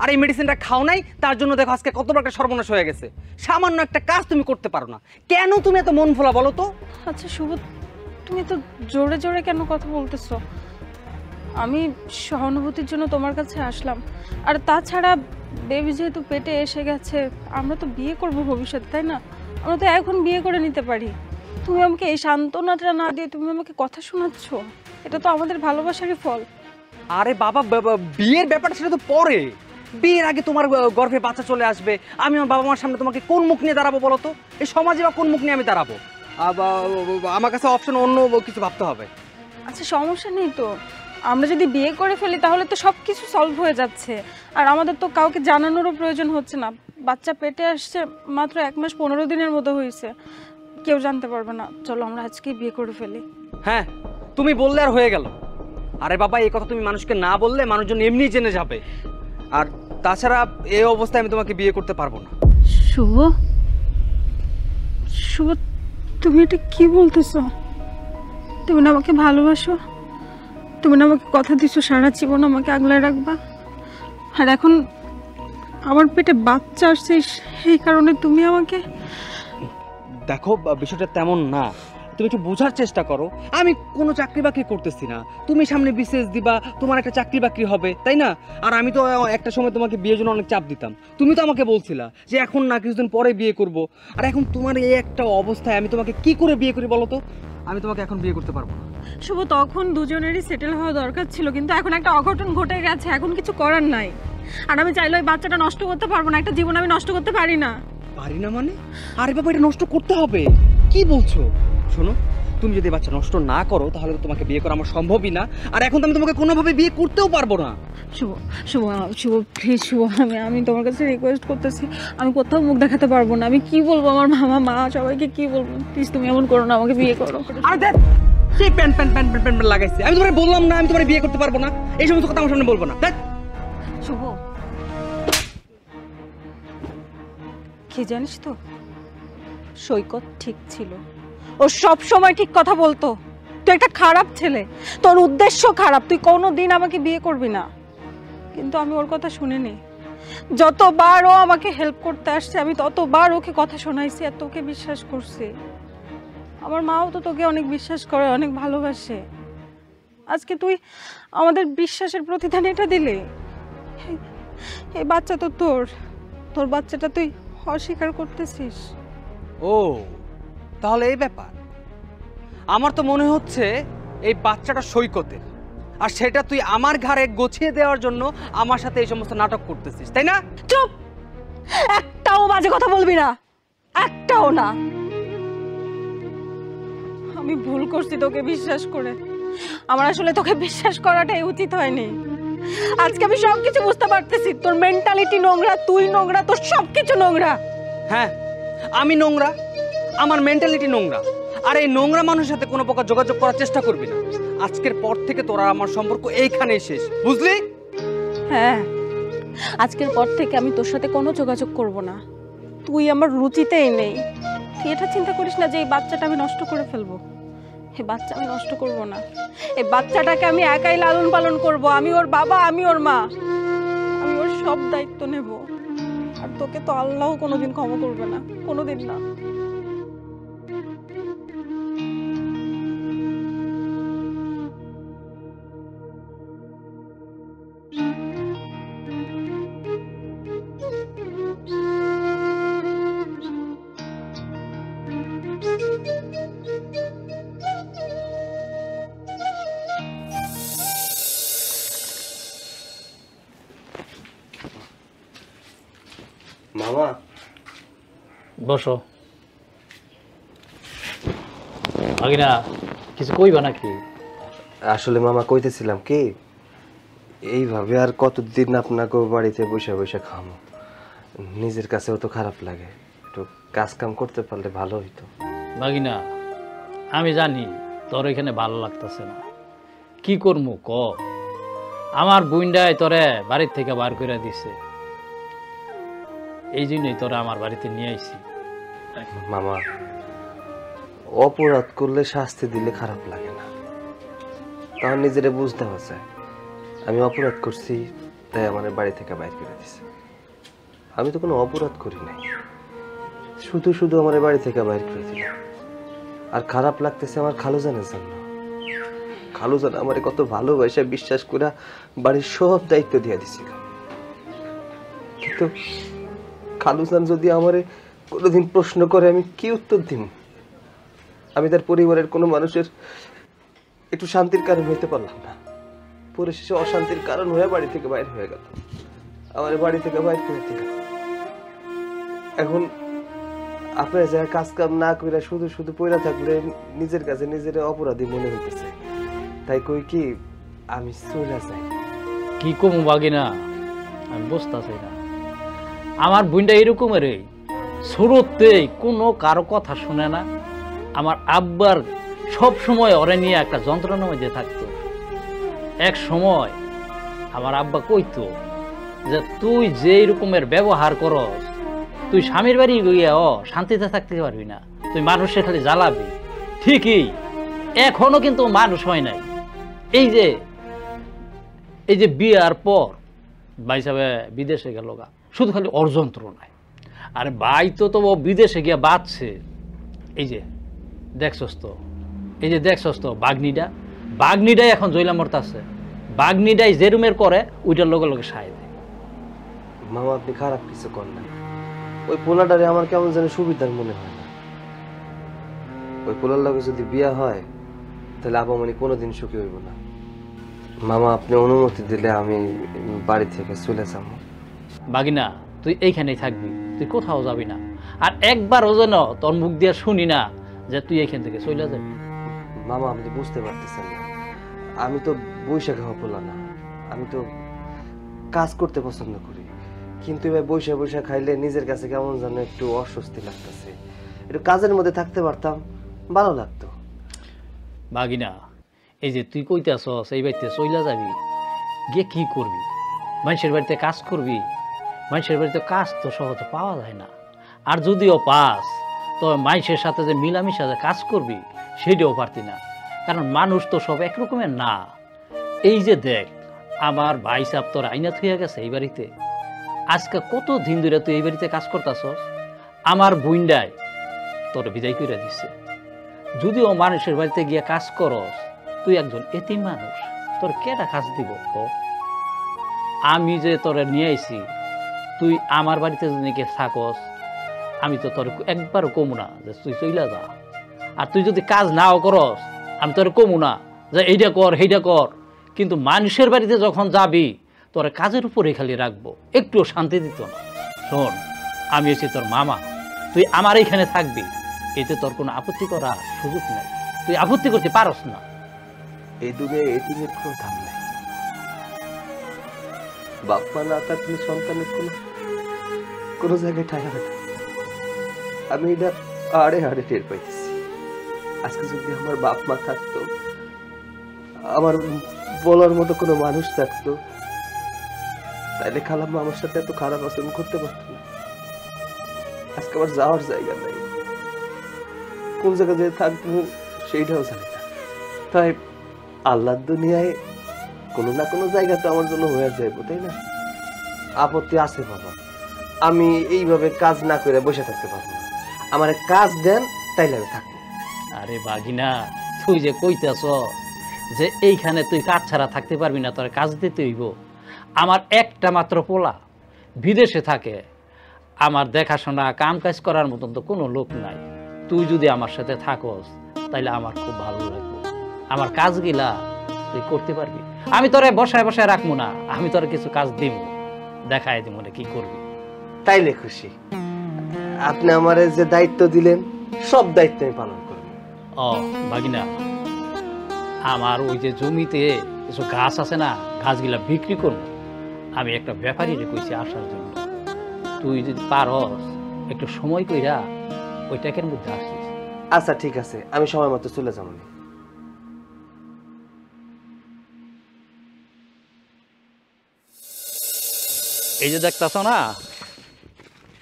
আর এই মেডিসিনটা খাও নাই, তার জন্য দেখো আজকে কত বড় একটা সর্বনাশ হয়ে গেছে। সামান্য একটা কাজ তুমি করতে পারো না, কেন তুমি এত মন ভোলা বলো তো?
আচ্ছা শুভ, তুমি তো জোরে জোরে কেন কথা বলতেছো? আমি সহানুভূতির জন্য তোমার কাছে আসলাম। আর তাছাড়া বেবি যেহেতু পেটে এসে গেছে, আমরা তো বিয়ে করব ভবিষ্যতে, তাই না? আমরা তো এখন বিয়ে করে নিতে পারি। তুমি আমাকে এই সান্ত্বনাটা না দিয়ে তুমি আমাকে কথা শোনাচ্ছ, এটা তো আমাদের ভালোবাসারই ফল।
আরে বাবা, বিয়ের ব্যাপারটা সেটা তো পরে। বিয়ের আগে তোমার গর্ভে বাচ্চা চলে আসবে, আমি আমার বাবা মার সামনে তোমাকে কোন মুখ নিয়ে দাঁড়াবো বলো তো? এই সমাজে বা কোন মুখ নিয়ে আমি দাঁড়াবো? আমার কাছে অপশন অন্য কিছু ভাবতে হবে।
আচ্ছা সমস্যা নেই তো, আমরা যদি বিয়ে করে ফেলি তাহলে তো সব কিছু সলভ হয়ে যাচ্ছে। আর আমাদের তো কাউকে জানানোরও প্রয়োজন হচ্ছে না। বাচ্চা পেটে আসছে মাত্র 1 মাস 15 দিনের মতো হয়েছে, কেউ জানতে পারবে না। চলো আমরা আজকেই বিয়ে করে ফেলি।
হ্যাঁ, তুমি বললে আর হয়ে গেল। আরে বাবা, এই কথা তুমি মানুষকে না বললে মানুষজন এমনিই জেনে যাবে। আর তাছাড়া এই অবস্থায় আমি তোমাকে বিয়ে করতে পারবো না।
শুভ, শুভ, তুমি এটা কি বলতেছো? তুমি না আমাকে ভালোবাসো? তুমি না আমাকে কথা দিছো সারা জীবন আমাকে আগলায় রাখবা? আর এখন আমার পেটে বাচ্চা আসছে, সেই কারণে তুমি আমাকে...
দেখো, বিষয়টা তেমন না, তুমি একটু বোঝার চেষ্টা করো। আমি কোনো চাকরি বাকরি করতেছি না, তুমি সামনে বিসিএস দিবা, তোমার একটা চাকরি বাকরি হবে, তাই না? আর আমি তো একটা সময় তোমাকে বিয়ের জন্য অনেক চাপ দিতাম, তুমি তো আমাকে বলছিলা যে এখন না, কিছুদিন পরে বিয়ে করব। আর এখন তোমার এই একটা অবস্থায় আমি তোমাকে কি করে বিয়ে করি বলো তো? আমি তোমাকে এখন বিয়ে করতে পারবো না।
শুভ, তখন দুজনেরই সেটেল হওয়া দরকার ছিল, কিন্তু এখন একটা অঘটন ঘটে গেছে, এখন কিছু করার নাই। আর আমি চাইলে ওই বাচ্চাটা নষ্ট করতে পারবো না, একটা জীবন আমি নষ্ট করতে পারি না।
পারি না মানে? আরে বাবা, এটা নষ্ট করতে হবে, কি বলছো? শোনো, তুমি যদি বাচ্চা নষ্ট না করো তাহলে তো তোমাকে বিয়ে করা আমার সম্ভবই না। আর এখন তো আমি তোমাকে কোনোভাবে বিয়ে করতেও পারবো না।
শুভ, শুভ, শুভ, প্লিজ শুভ, আমি তোমার কাছে রিকোয়েস্ট করতেছি, আমি কোথাও মুখ দেখাতে পারবো না। আমি কি বলবো আমার মামা, মা, সবাইকে কি বলবো? প্লিজ তুমি এমন করো না, আমাকে বিয়ে করো।
আরে দেখ, সেই pant pant pant pant pant লাগাইছে। আমি তোমাকে বললাম না আমি তোমার বিয়ে করতে পারবো না, এই সমস্ত কথা আমার সামনে বলবো না। দেখ
শুভ, কি জানিস তো, সৈকত ঠিক ছিল, ও সব সময় ঠিক কথা বলতো। তুই একটা খারাপ ছেলে, তোর উদ্দেশ্য খারাপ, তুই কোনোদিন আমাকে বিয়ে করবি না। কিন্তু আমি ওর কথা শুনিনি। যতবার ও আমাকে হেল্প করতে আসছে আমি ততবার ওকে কথা শোনাইছি আর তোকে বিশ্বাস করছি। আমার মাও তো তোকে অনেক বিশ্বাস করে, অনেক ভালোবাসে। আজকে তুই আমাদের বিশ্বাসের প্রতিদান এটা দিলি। এই বাচ্চা তো তোর বাচ্চাটা তুই অস্বীকার করতেছিস।
ও, তাহলে এই ব্যাপার। আমার তো মনে হচ্ছে এই বাচ্চাটা সৈকতের, আর সেটা তুই আমার ঘাড়ে গোছিয়ে দেওয়ার জন্য আমার সাথে এই সমস্ত নাটক করতেছিস, তাই না?
চুপ, একটাও বাজে কথা বলবি না, একটাও না। আমি ভুল করছি তোকে বিশ্বাস করে, আমার আসলে তোকে বিশ্বাস করাটাই উচিত হয়নি। আজকে আমি সবকিছু বুঝতে পারতেছি, তোর মেন্টালিটি নোংরা, তুই নোংরা, তোর সবকিছু নোংরা।
হ্যাঁ, আমি নোংরা, আমার মেন্টালিটি নোংরা। আর এই নোংরা মানুষের সাথে কোনো প্রকার যোগাযোগ করার চেষ্টা করবি না। আজকের পর থেকে তোরা আমার সম্পর্ক এইখানেই শেষ, বুঝলি?
হ্যাঁ, আজকের পর থেকে আমি তোর সাথে কোনো যোগাযোগ করব না, তুই আমার রুচিতেই নেই। তুই এটা চিন্তা করিস না যে এই বাচ্চাটা আমি নষ্ট করে ফেলবো। এই বাচ্চা আমি নষ্ট করব না, এই বাচ্চাটাকে আমি একাই লালন পালন করব। আমি ওর বাবা, আমি ওর মা, আমি ওর সব দায়িত্ব নেব। আর তোকে তো আল্লাহ কোনোদিন ক্ষমা করবে না, কোনোদিন না।
মামা,
বসো। আগিনা কিছু কইবা নাকি?
আসলে মামা কইতেছিলাম কি, এইভাবে আর কতদিন আপনাকে বাড়িতে বসে বসে খামো? নিজের কাছেও তো খারাপ লাগে, একটু কাজ কাম করতে পারলে ভালো হইতো।
বাগিনা, আমি জানি তোর এখানে ভালো লাগতেছে না, কি করবো ক? আমার বুইন্ডায় তোরে বাড়ির থেকে বার করে দিছে, এই জন্যই তোরা আমার বাড়িতে নিয়ে আইছি।
মামা, অপরাধ করলে শাস্তি দিলে খারাপ লাগে না, তখন নিজেরে বুঝতে হবে আমি অপরাধ করছি তাই আমার বাড়ি থেকে বাইর করে দিছে। আমি তো কোনো অপরাধ করি নাই, শুধু শুধু আমার বাড়ি থেকে বাইর করে দিল। আর খারাপ লাগতেছে আমার খালুজানের জন্য। খালুজান আমার কত ভালোবাসা বিশ্বাস করে বাড়ির সব দায়িত্ব দিয়ে দিছিল, কিন্তু খালুজান যদি আমারে কোনোদিন প্রশ্ন করে আমি কি উত্তর দিব? আমি তার পরিবারের কোনো মানুষের একটু শান্তির কারণ হইতে পারলাম না, পরিশেষে অশান্তির কারণ হয়ে বাড়ি থেকে বাইর হয়ে গেল, আমার বাড়ি থেকে বাইর করে দিল। এখন আপনার যারা কাজ কাম না করে শুধু শুধু পয়রা থাকলে নিজের কাছে নিজের অপরাধী মনে হইতেছে, তাই কই কি আমি চলে যাই।
কি কমু বাগিনা, আমি বুঝতেছি না। আমার বুইন্ডা এরকমের শুরুতেই কোনো কারো কথা শুনে না। আমার আব্বার সব সময় ওরে নিয়ে একটা যন্ত্রণার মধ্যে থাকতো। এক সময় আমার আব্বা কইতো যে তুই যে রকমের ব্যবহার করস, তুই স্বামীর বাড়ি গিয়ে শান্তিতে থাকতে পারবি না, তুই মানুষের খালি জ্বালাবি। ঠিকই, এখনো কিন্তু মানুষ হয় নাই। এই যে বিয়ার পর ভাই সাহেব বিদেশে গেল গা, শুধু খালি ওর যন্ত্রণায়। আর ভাই তো বিদেশে গিয়ে বাঁচছে। এই যে দেখছস তো বাগনিটাই এখন জৈলা মরতাছে। বাগনিটাই যে রুমের করে ওইটার লগে লগে সায় দেয়।
মামা, আপনি খারাপ কিছু করেন না। ওই পোলাটারে আমার কেমন যেন সুবিধার মনে হয় না। ওই পোলার লগে যদি বিয়া হয় তাহলে আপামনি কোনোদিন সুখী হইব না। মামা, আপনি অনুমতি দিলে আমি বাড়ি থেকে চলে যাব।
বাগিনা, তুই এইখানেই থাকবি, তুই কোথাও যাবি না। আর একবারও যেন তোর মুখ দিয়ে শুনি না যে তুই এইখান থেকে চলে যাবি।
মামা, আপনি বুঝতে পারতেছেন না, আমি তো বৈশাখ খাওয়া পোলা না, আমি তো কাজ করতে পছন্দ করি। কিন্তু এবার বৈশাখ খাইলে নিজের কাছে কেমন যেন একটু অস্বস্তি লাগতেছে। একটু কাজের মধ্যে থাকতে পারতাম, ভালো লাগতো।
বাগিনা, এই যে তুই কইতাছস এই বাড়িতে চইলা যাবি, গিয়ে কি করবি? মানুষের বাড়িতে কাজ করবি? মানুষের বাড়িতে কাজ তো সহজে পাওয়া যায় না। আর যদিও পাস, তবে মানুষের সাথে যে মিলামিশা যে কাজ করবি সেটাও পারতি না, কারণ মানুষ তো সব একরকমের না। এই যে দেখ, আমার ভাই সাহেব তোর আইনা থইয়া গেছে এই বাড়িতে। আজকে কত দিন ধরে তুই এই বাড়িতে কাজ করতাছস, আমার বুইন্ডায় তোর বিদায় করে দিচ্ছে। যদিও মানুষের বাড়িতে গিয়ে কাজ করস, তুই একজন এতিম মানুষ, তোর কেটা কাজ দিব? আমি যে তোরে নিয়ে আইছি, তুই আমার বাড়িতে যদি গিয়ে থাকস, আমি তো তোর একবারও কমু না যে তুই চইলা যা। আর তুই যদি কাজ নাও করস, আমি তোর কমু না যে এইটা কর সেইটা কর। কিন্তু মানুষের বাড়িতে যখন যাবি, তোর কাজের উপরে খালি রাখবো, একটুও শান্তি দিত না। শোন, আমি এসে তোর মামা, তুই আমার এইখানে থাকবি, এতে তোর কোনো আপত্তি করার সুযোগ নেই, তুই আপত্তি করতে পারস না।
এই দুনিয়ায় এতিমের কোনো দাম নেই। বাপ মা না থাকলে সন্তানের কোনো জায়গায় ঠাই হবে না। আমি এটা আড়ে আড়ে টের পাইতেছি। আজকে যদি আমার বাপ মা থাকতো, আমার বলার মতো কোনো মানুষ থাকতো, তাইলে খালাম্মা আমার সাথে এত খারাপ আচরণ করতে পারতো না। আজকে আমার যাওয়ার জায়গা নাই, কোন জায়গায় যে থাকবো সেইটাও জানি না। তাই আল্লাহর দুনিয়ায় কোনো না কোনো জায়গা তো আমার জন্য হয়ে যাইবো, তাই না? আপত্তি আছে বাবা, আমি এইভাবে কাজ না করে বসে থাকতে পারবো না। আমার কাজ দেন, তাইলে আমি থাকবো।
আরে বাগিনা, তুই যে কইতেছ যে এইখানে তুই কাজ ছাড়া থাকতে পারবি না, তোর কাজ দিতে হইব। আমার একটা মাত্র পোলা বিদেশে থাকে, আমার দেখাশোনা কাম কাজ করার মতন তো কোনো লোক নাই। তুই যদি আমার সাথে থাকস, তাইলে আমার খুব ভালো লাগবে। আমার কাজগুলা তুই করতে পারবি, আমি তোরে বসায় বসায় রাখবো না, আমি তোর কিছু কাজ দিব, দেখাই দিব কি করবি।
তাইলে খুশি। আপনি আমার যে দায়িত্ব দিলেন, সব দায়িত্ব আমি পালন করব।
ও বাগিনা, আমার ওই যে জমিতে কিছু গাছ আছে না, গাছগুলা বিক্রি করবো। আমি একটা ব্যাপারীরে কইছি আসার জন্য। তুই যদি পারস, একটু সময় কইরা ওই টাকার মধ্যে আসিস।
আচ্ছা ঠিক আছে, আমি সময় মতো চলে যাবো।
এই যে দেখতেছ না,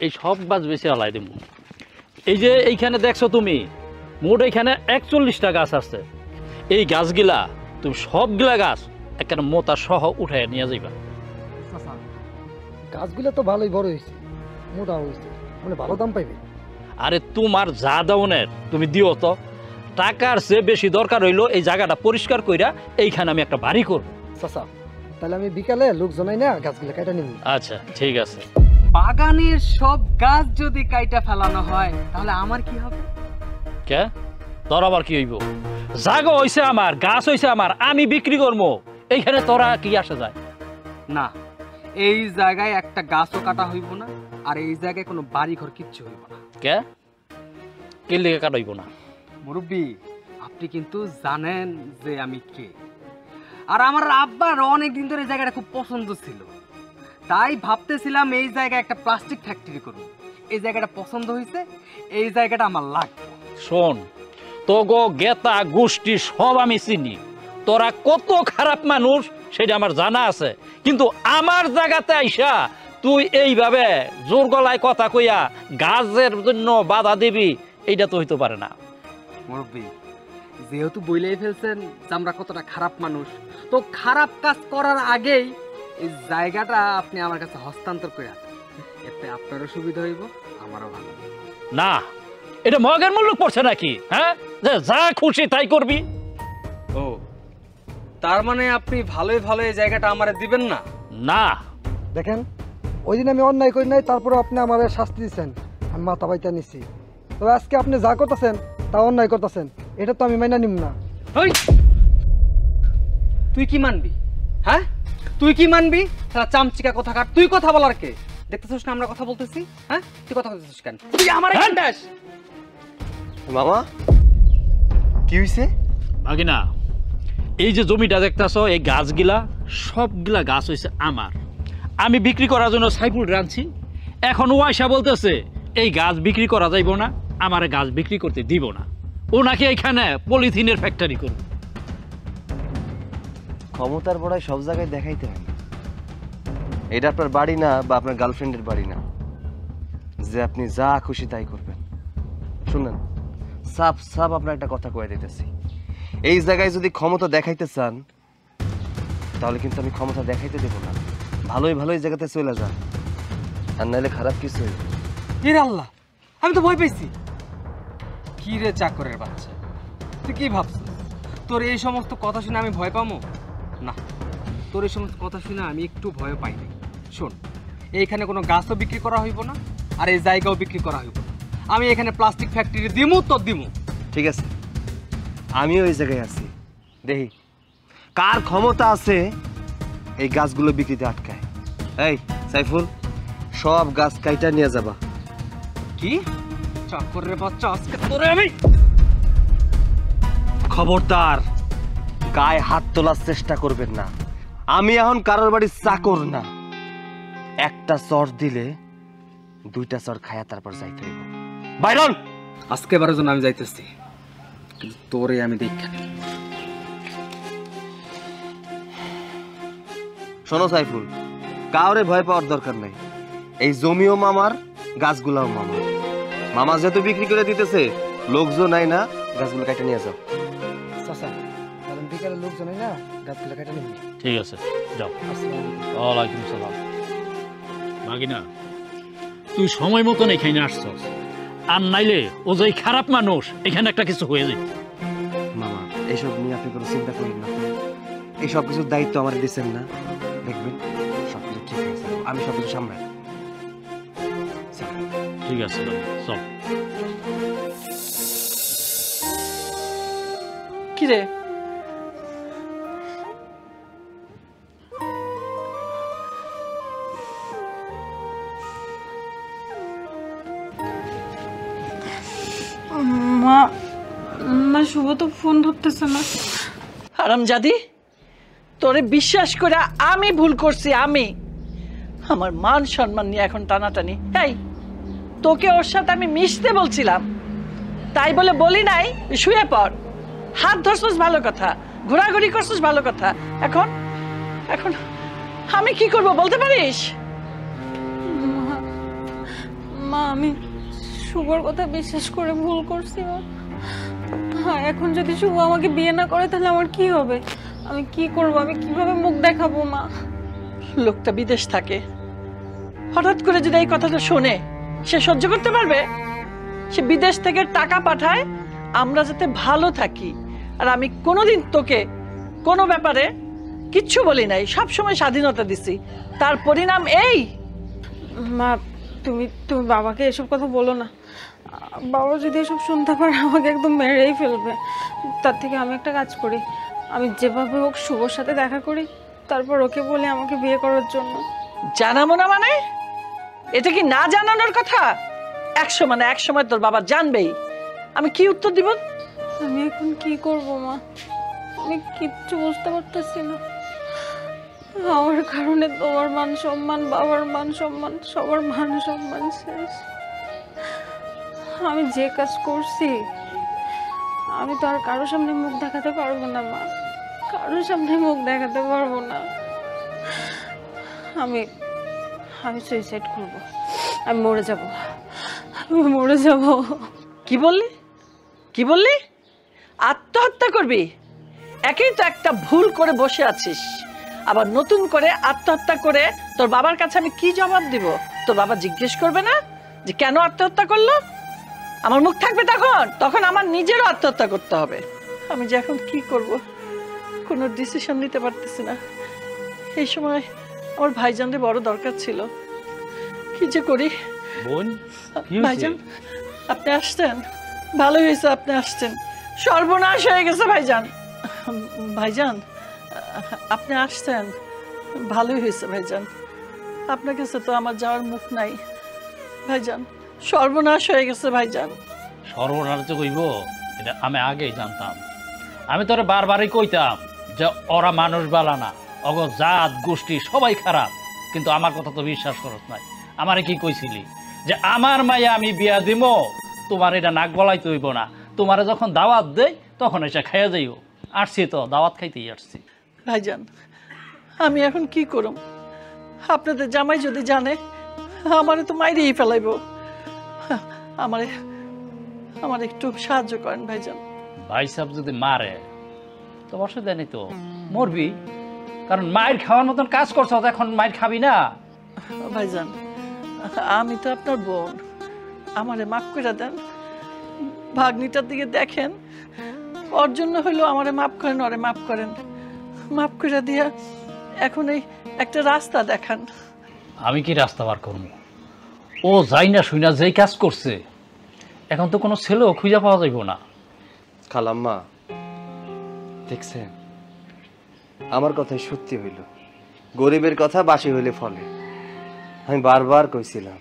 এই সব গাছ বেশি আলাই দিব। এই যে এইখানে দেখছো তুমি, মোট এইখানে 41টা গাছ আছে। এই গাছগুলা তুমি সবগুলা গাছ একটা মোতা সহ উঠে নিয়ে যাইবা।
চাচা গাছগুলো তো ভালোই বড় হয়েছে, মোটা হয়েছে, মানে ভালো দাম পাইবে।
আরে তোমার যা দাওনের তুমি দিও তো। টাকার চেয়ে বেশি দরকার হইলো এই জায়গাটা পরিষ্কার কইরা এইখানে আমি একটা বাড়ি করব।
চাচা তাহলে আমি বিকালে লোক জনাই না গাছগুলো কেটে নিব।
আচ্ছা ঠিক আছে।
বাগানের সব গাছ যদি কাইটা ফেলানো হয় তাহলে আমার কি হবে?
কে তোর আবার কি হইব? জাগো হইছে আমার, গাছ হইছে আমার, আমি বিক্রি করবো। এইখানে তোরা কি আসা যায়?
না, এই জায়গায় একটা গাছও কাটা হইব না, আর এই জায়গায় কোনো বাড়ি ঘর কিচ্ছু হইব না।
কে কে লিগে কাটাইব না?
মুরব্বী, আপনি কিন্তু জানেন যে আমি কে, আর আমার আব্বার অনেক দিন ধরে এই জায়গাটা খুব পছন্দ ছিল, তাই ভাবতেছিলাম এই জায়গায় একটা প্লাস্টিক ফ্যাক্টরি করব। এই জায়গাটা পছন্দ হয়েছে, এই জায়গাটা আমার লাগবে।
শোন, তোগো গেতা গোষ্ঠী সব আমি চিনি। তোরা কত খারাপ মানুষ সেটা আমার জানা আছে, কিন্তু আমার জায়গাতে আইসা তুই এইভাবে জোর গলায় কথা কইয়া গাছের জন্য বাধা দিবি, এইটা তো হইতে পারে না।
মুরব্বী, যেহেতু বইলেই ফেলছেন যে আমরা কতটা খারাপ মানুষ, তো খারাপ কাজ করার আগেই এই জায়গাটা আপনি আমার কাছে হস্তান্তর করে আসেন, এতে আপনারও সুবিধা হইব, আমারও ভালো।
না, এটা মগের মূল্য পড়ছে নাকি? হ্যাঁ, যে যা খুশি তাই করবি?
ও, তার মানে আপনি ভালোই ভালো এই জায়গাটা আমারে দিবেন না?
না।
দেখেন ওই দিন আমি অন্যায় করি নাই, তারপরে আপনি আমার শাস্তি দিচ্ছেন, আমি মাথা বাইতা নিচ্ছি। তবে আজকে আপনি যা করতেছেন তা অন্যায় করতেছেন, এটা তো আমি মাইনা নিব না।
ওই, তুই কি মানবি? হ্যাঁ, তুই কি মানবি? সারা চামচিকা কথা কাট, তুই কথা বলার কে? দেখতেছিস না আমরা কথা বলতেছি? হ্যাঁ, তুই কথা বলতেছিস কেন? তুই আমার কান্দাস।
মামা কি হইছে?
ভাগিনা, এই যে জমিটা দেখতেছ, এই গাছগুলা সবগুলা গাছ হয়েছে আমার। আমি বিক্রি করার জন্য সাইফুল রাঁধছি। এখন ও আয়সা বলতেছে এই গাছ বিক্রি করা যাইব না, আমার গাছ বিক্রি করতে দিব না। ও নাকি এখানে পলিথিনের ফ্যাক্টরি করবে।
ক্ষমতার বড়াই সব জায়গায় দেখাইতে হয় না। এটা আপনার বাড়ি না, বা আপনার গার্লফ্রেন্ডের বাড়ি না যে আপনি যা খুশি তাই করবেন। শুনেন, সাফ সাফ আপনার একটা কথা কয়ে দিতেছি, এই জায়গায় যদি ক্ষমতা দেখাইতে চান তাহলে কিন্তু আমি ক্ষমতা দেখাইতে দেব না। ভালোই ভালোই জায়গাতে চলে যান, আর নাহলে খারাপ কিছু হইবে।
এর আল্লাহ, আমি তো ভয় পেয়েছি। কি রে চাকরের বাচ্চা, তুই কি ভাবছিস তোর এই সমস্ত কথা শুনে আমি ভয় পাবো? না, তোর এই সমস্ত কথা শুনে আমি একটু ভয় পাই নাই। শোন, এইখানে কোনো গাছও বিক্রি করা হইব না, আর এই জায়গাও বিক্রি করা হইব না। আমি এখানে প্লাস্টিক ফ্যাক্টরি দিমু তো দিমু।
ঠিক আছে, আমিও এই জায়গায় আছি, দেখি কার ক্ষমতা আছে এই গাছগুলো বিক্রিতে আটকায়। এই সাইফুল, সব গাছ কাইটা নিয়ে যাবা।
কি চাকরের বাচ্চা, আজকে তোরে আমি
খবরদার গায়ে হাত তোলার চেষ্টা করবেন না। আমি এখন কারোর বাড়ির চাকর না। একটা চর দিলে দুইটা চর খায়া তারপর যাইতে হইব। বাইরন,
আজকে বারের জন্য আমি যাইতেছি, কিন্তু তোরে আমি দেখি।
শোনো সাইফুল, কাউরে ভয় পাওয়ার দরকার নাই। এই জমিও মামার, গাছগুলাও মামার। মামা যেহেতু বিক্রি করে দিতেছে, লোকজন নাই না, গাছগুলো কেটে নিয়ে যাও।
চাচা তাহলে আমি বিকালে লোক জনাই না গাছগুলো কেটে নিব।
ঠিক আছে, যাও।
আসসালামু আলাইকুম।
ওয়ালাইকুম সালাম। ভাগিনা, তুই সময় মতন এখানে আসছস, আর নাইলে ও যে খারাপ মানুষ, এখানে একটা কিছু হয়ে যায়।
মামা, এইসব নিয়ে আপনি কোনো চিন্তা করেন না। এই সব কিছুর দায়িত্ব আমার দিচ্ছেন না, দেখবেন সবকিছু ঠিক আছে, আমি সবকিছু সামলাই।
ঠিক আছে, চল।
কি রে,
মা, না শুভ তো ফোন ধরতেছে না।
হারামজাদি, তোরে বিশ্বাস করে আমি ভুল করছি। আমি আমার মান সম্মান নিয়ে এখন টানাটানি। এই, তোকে ওর সাথে আমি মিশতে বলছিলাম, তাই বলে বলি নাই শুয়ে পড়। হাত ধরছিস ভালো কথা, ঘোরাঘুরি করছিস ভালো কথা, এখন এখন আমি কি করব বলতে পারিস?
মা আমি শুভর কথা বিশ্বাস করে ভুল করছি মা। হ্যাঁ, এখন যদি শুভ আমাকে বিয়ে না করে তাহলে আমার কি হবে? আমি কি করব? আমি কিভাবে মুখ দেখাবো মা?
লোকটা বিদেশ থাকে, হঠাৎ করে যদি এই কথাটা শোনে সে সহ্য করতে পারবে? সে বিদেশ থেকে টাকা পাঠায় আমরা যাতে ভালো থাকি, আর আমি কোনোদিন তোকে কোনো ব্যাপারে কিচ্ছু বলি নাই, সব সময় স্বাধীনতা দিছি, তার পরিণাম এই।
মা তুমি তুমি বাবাকে এসব কথা বলো না। বাবা যদি এসব শুনতে পারে আমাকে একদম মেরেই ফেলবে। তার থেকে আমি একটা কাজ করি, আমি যেভাবে হোক শুভর সাথে দেখা করি, তারপর ওকে বলে আমাকে বিয়ে করার জন্য।
জানাবো না মানে? এটা কি না জানানোর কথা? এক সময় তোর বাবা জানবেই। আমি কি উত্তর দিব?
আমি এখন কি করব মা? আমি কিচ্ছু বুঝতে পারতেছি না। আমার কারণে তোমার মান সম্মান, বাবার মান সম্মান, সবার মান সম্মান শেষ। আমি যে কাজ করছি আমি তো আর কারোর সামনে মুখ দেখাতে পারবো না মা, কারোর সামনে মুখ দেখাতে পারবো না। আমি আমি সুইসাইড করব, আমি মরে যাব, আমি মরে যাব।
কি বললি? কি বললি? আত্মহত্যা করবি? একই তো একটা ভুল করে বসে আছিস, আবার নতুন করে আত্মহত্যা করে তোর বাবার কাছে আমি কি জবাব দিব? তোর বাবা জিজ্ঞেস করবে না যে কেন আত্মহত্যা করলো? আমার মুখ থাকবে তখন? তখন আমার নিজেরও আত্মহত্যা করতে হবে। আমি যে এখন কি করব, কোনো ডিসিশন নিতে পারতেছি না। এই সময় আমার ভাইজানদের বড় দরকার ছিল, কি যে করি।
বোন
ভাইজান আপনি আসছেন, ভালোই হয়েছে আপনি আসছেন। সর্বনাশ হয়ে গেছে ভাইজান। ভাইজান আপনি আসছেন, ভালোই হয়েছে ভাইজান। আপনার কাছে তো আমার যাওয়ার মুখ নাই ভাইজান, সর্বনাশ হয়ে গেছে ভাইজান।
সর্বনাশ যে কইব এটা আমি আগেই জানতাম। আমি তোরে বারবারই কইতাম যে ওরা মানুষ বালা না, অগ জাত গোষ্ঠী সবাই খারাপ, কিন্তু আমার কথা তো বিশ্বাস করত নাই। আমারে কি কইছিলি যে আমার মাইয়া আমি বিয়া দিব, তোমার এটা নাক গলাইতে হইব না, তোমারে যখন দাওয়াত দেই তখন এসে খাইয়া যাইও। আসছি তো দাওয়াত খাইতেই আসছি।
ভাইজান আমি এখন কি করব? আপনাদের জামাই যদি জানে আমারে তো মাইরেই ফেলাইব। আমারে আমার একটু সাহায্য করেন ভাইজান।
ভাই সাহেব যদি মারে তো অসুবিধা নেই, তো মরবি, কারণ মায়ের খাওয়ার মতন কাজ করছ, এখন মায়ের খাবি না।
ভাইজান আমি তো আপনার বোন, আমারে মাফ করে দেন। ভাগ্নিটার দিকে দেখেন, ওর জন্য হইলো আমারে মাফ করেন, ওরে মাফ করেন, মাফ করে দিয়া এখন এই একটা রাস্তা দেখান।
আমি কি রাস্তা বার করবো? ও যাই না শুই না যেই কাজ করছে, এখন তো কোনো ছেলেও খুঁজে পাওয়া যাইব না।
খালাম্মা দেখছেন, আমার কথাই সত্যি হইল। গরিবের কথা বাসি হইলে ফলে। আমি বারবার কইছিলাম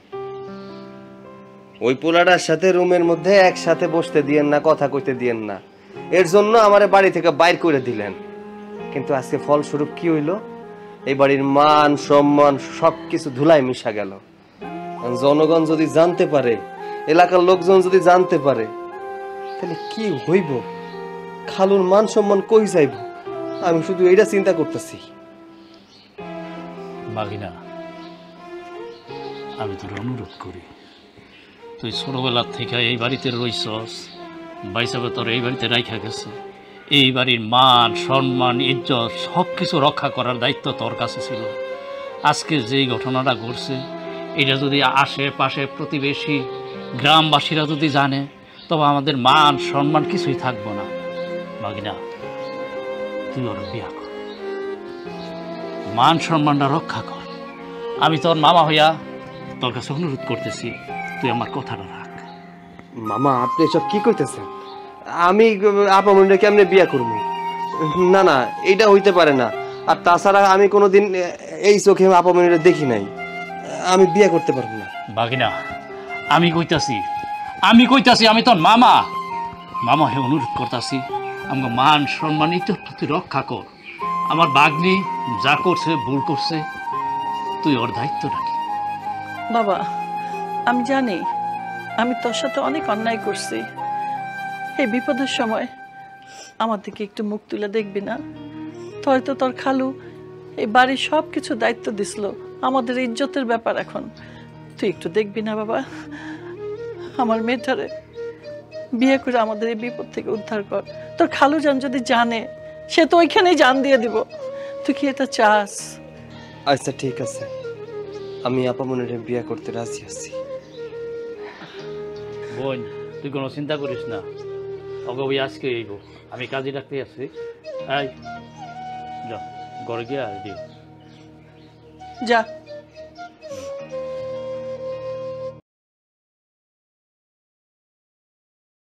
ওই পোলাটার সাথে রুমের মধ্যে একসাথে বসতে দিয়েন না, কথা কইতে দিয়েন না, এর জন্য আমারে বাড়ি থেকে বাইর করে দিলেন। কিন্তু আজকে ফলস্বরূপ কি হইল? এই বাড়ির মান সম্মান সবকিছু ধুলায় মিশা গেল। জনগণ যদি জানতে পারে, এলাকার লোকজন যদি জানতে পারে, তাহলে কি হইব? খালুর মান সম্মান কই যাইব? আমি শুধু এইটা চিন্তা করতেছি।
বাগিনা, আমি তোর অনুরোধ করি, তুই ছোটবেলার থেকে এই বাড়িতে রইছস, বাইসাবে তোর এই বাড়িতে রাইখা গেছে, এই বাড়ির মান সম্মান ইজ্জত সব কিছু রক্ষা করার দায়িত্ব তোর কাছে ছিল। আজকে যেই ঘটনাটা ঘটছে, এটা যদি আশেপাশে প্রতিবেশী গ্রামবাসীরা যদি জানে, তবে আমাদের মান সম্মান কিছুই থাকবো না। বাগিনা, তুই ওর বিয়া কর, মান সম্মানটা রক্ষা কর। আমি তোর মামা হইয়া তোর কাছে অনুরোধ করতেছি, তুই আমার কথাটা রাখ।
মামা আপনি এসব কি কইতেছেন? আমি আপামনিরে কেমনে বিয়া করব? না না, এটা হইতে পারে না। আর তাছাড়া আমি কোনোদিন এই চোখে আপামনিরে দেখি নাই, আমি বিয়া করতে পারবো না।
বাগিনা, আমি কইতাছি আমি তোর মামা হয়ে অনুরোধ করতেছি, আমাকে মান সম্মান ইজ্জত তুই রক্ষা কর। আমার বাগনি যা করছে ভুল করছে, তুই ওর দায়িত্ব রাখি।
বাবা আমি জানি আমি তোর সাথে অনেক অন্যায় করছি, এই বিপদের সময় আমার দিকে একটু মুখ তুলে দেখবি না? হয়তো তোর খালু এই বাড়ির সব কিছু দায়িত্ব দিছিল, আমাদের ইজ্জতের ব্যাপার এখন। তুই একটু দেখবি না বাবা, আমার মেয়েটারে বিয়ে করে আমাদের এই বিপদ থেকে উদ্ধার কর। তোর খালু জান যদি জানে, সে তো ওইখানেই জান দিয়ে দিব। তুই কি এটা চাস?
আচ্ছা ঠিক আছে, আমি আপামনির বিয়ে করতে রাজি আছি।
বোন তুই কোনো চিন্তা করিস না, ওকে ওই আজকে এইব, আমি কাজে ডাকতে আসছি। এই যা ঘরে গিয়ে আর দিও।
যা।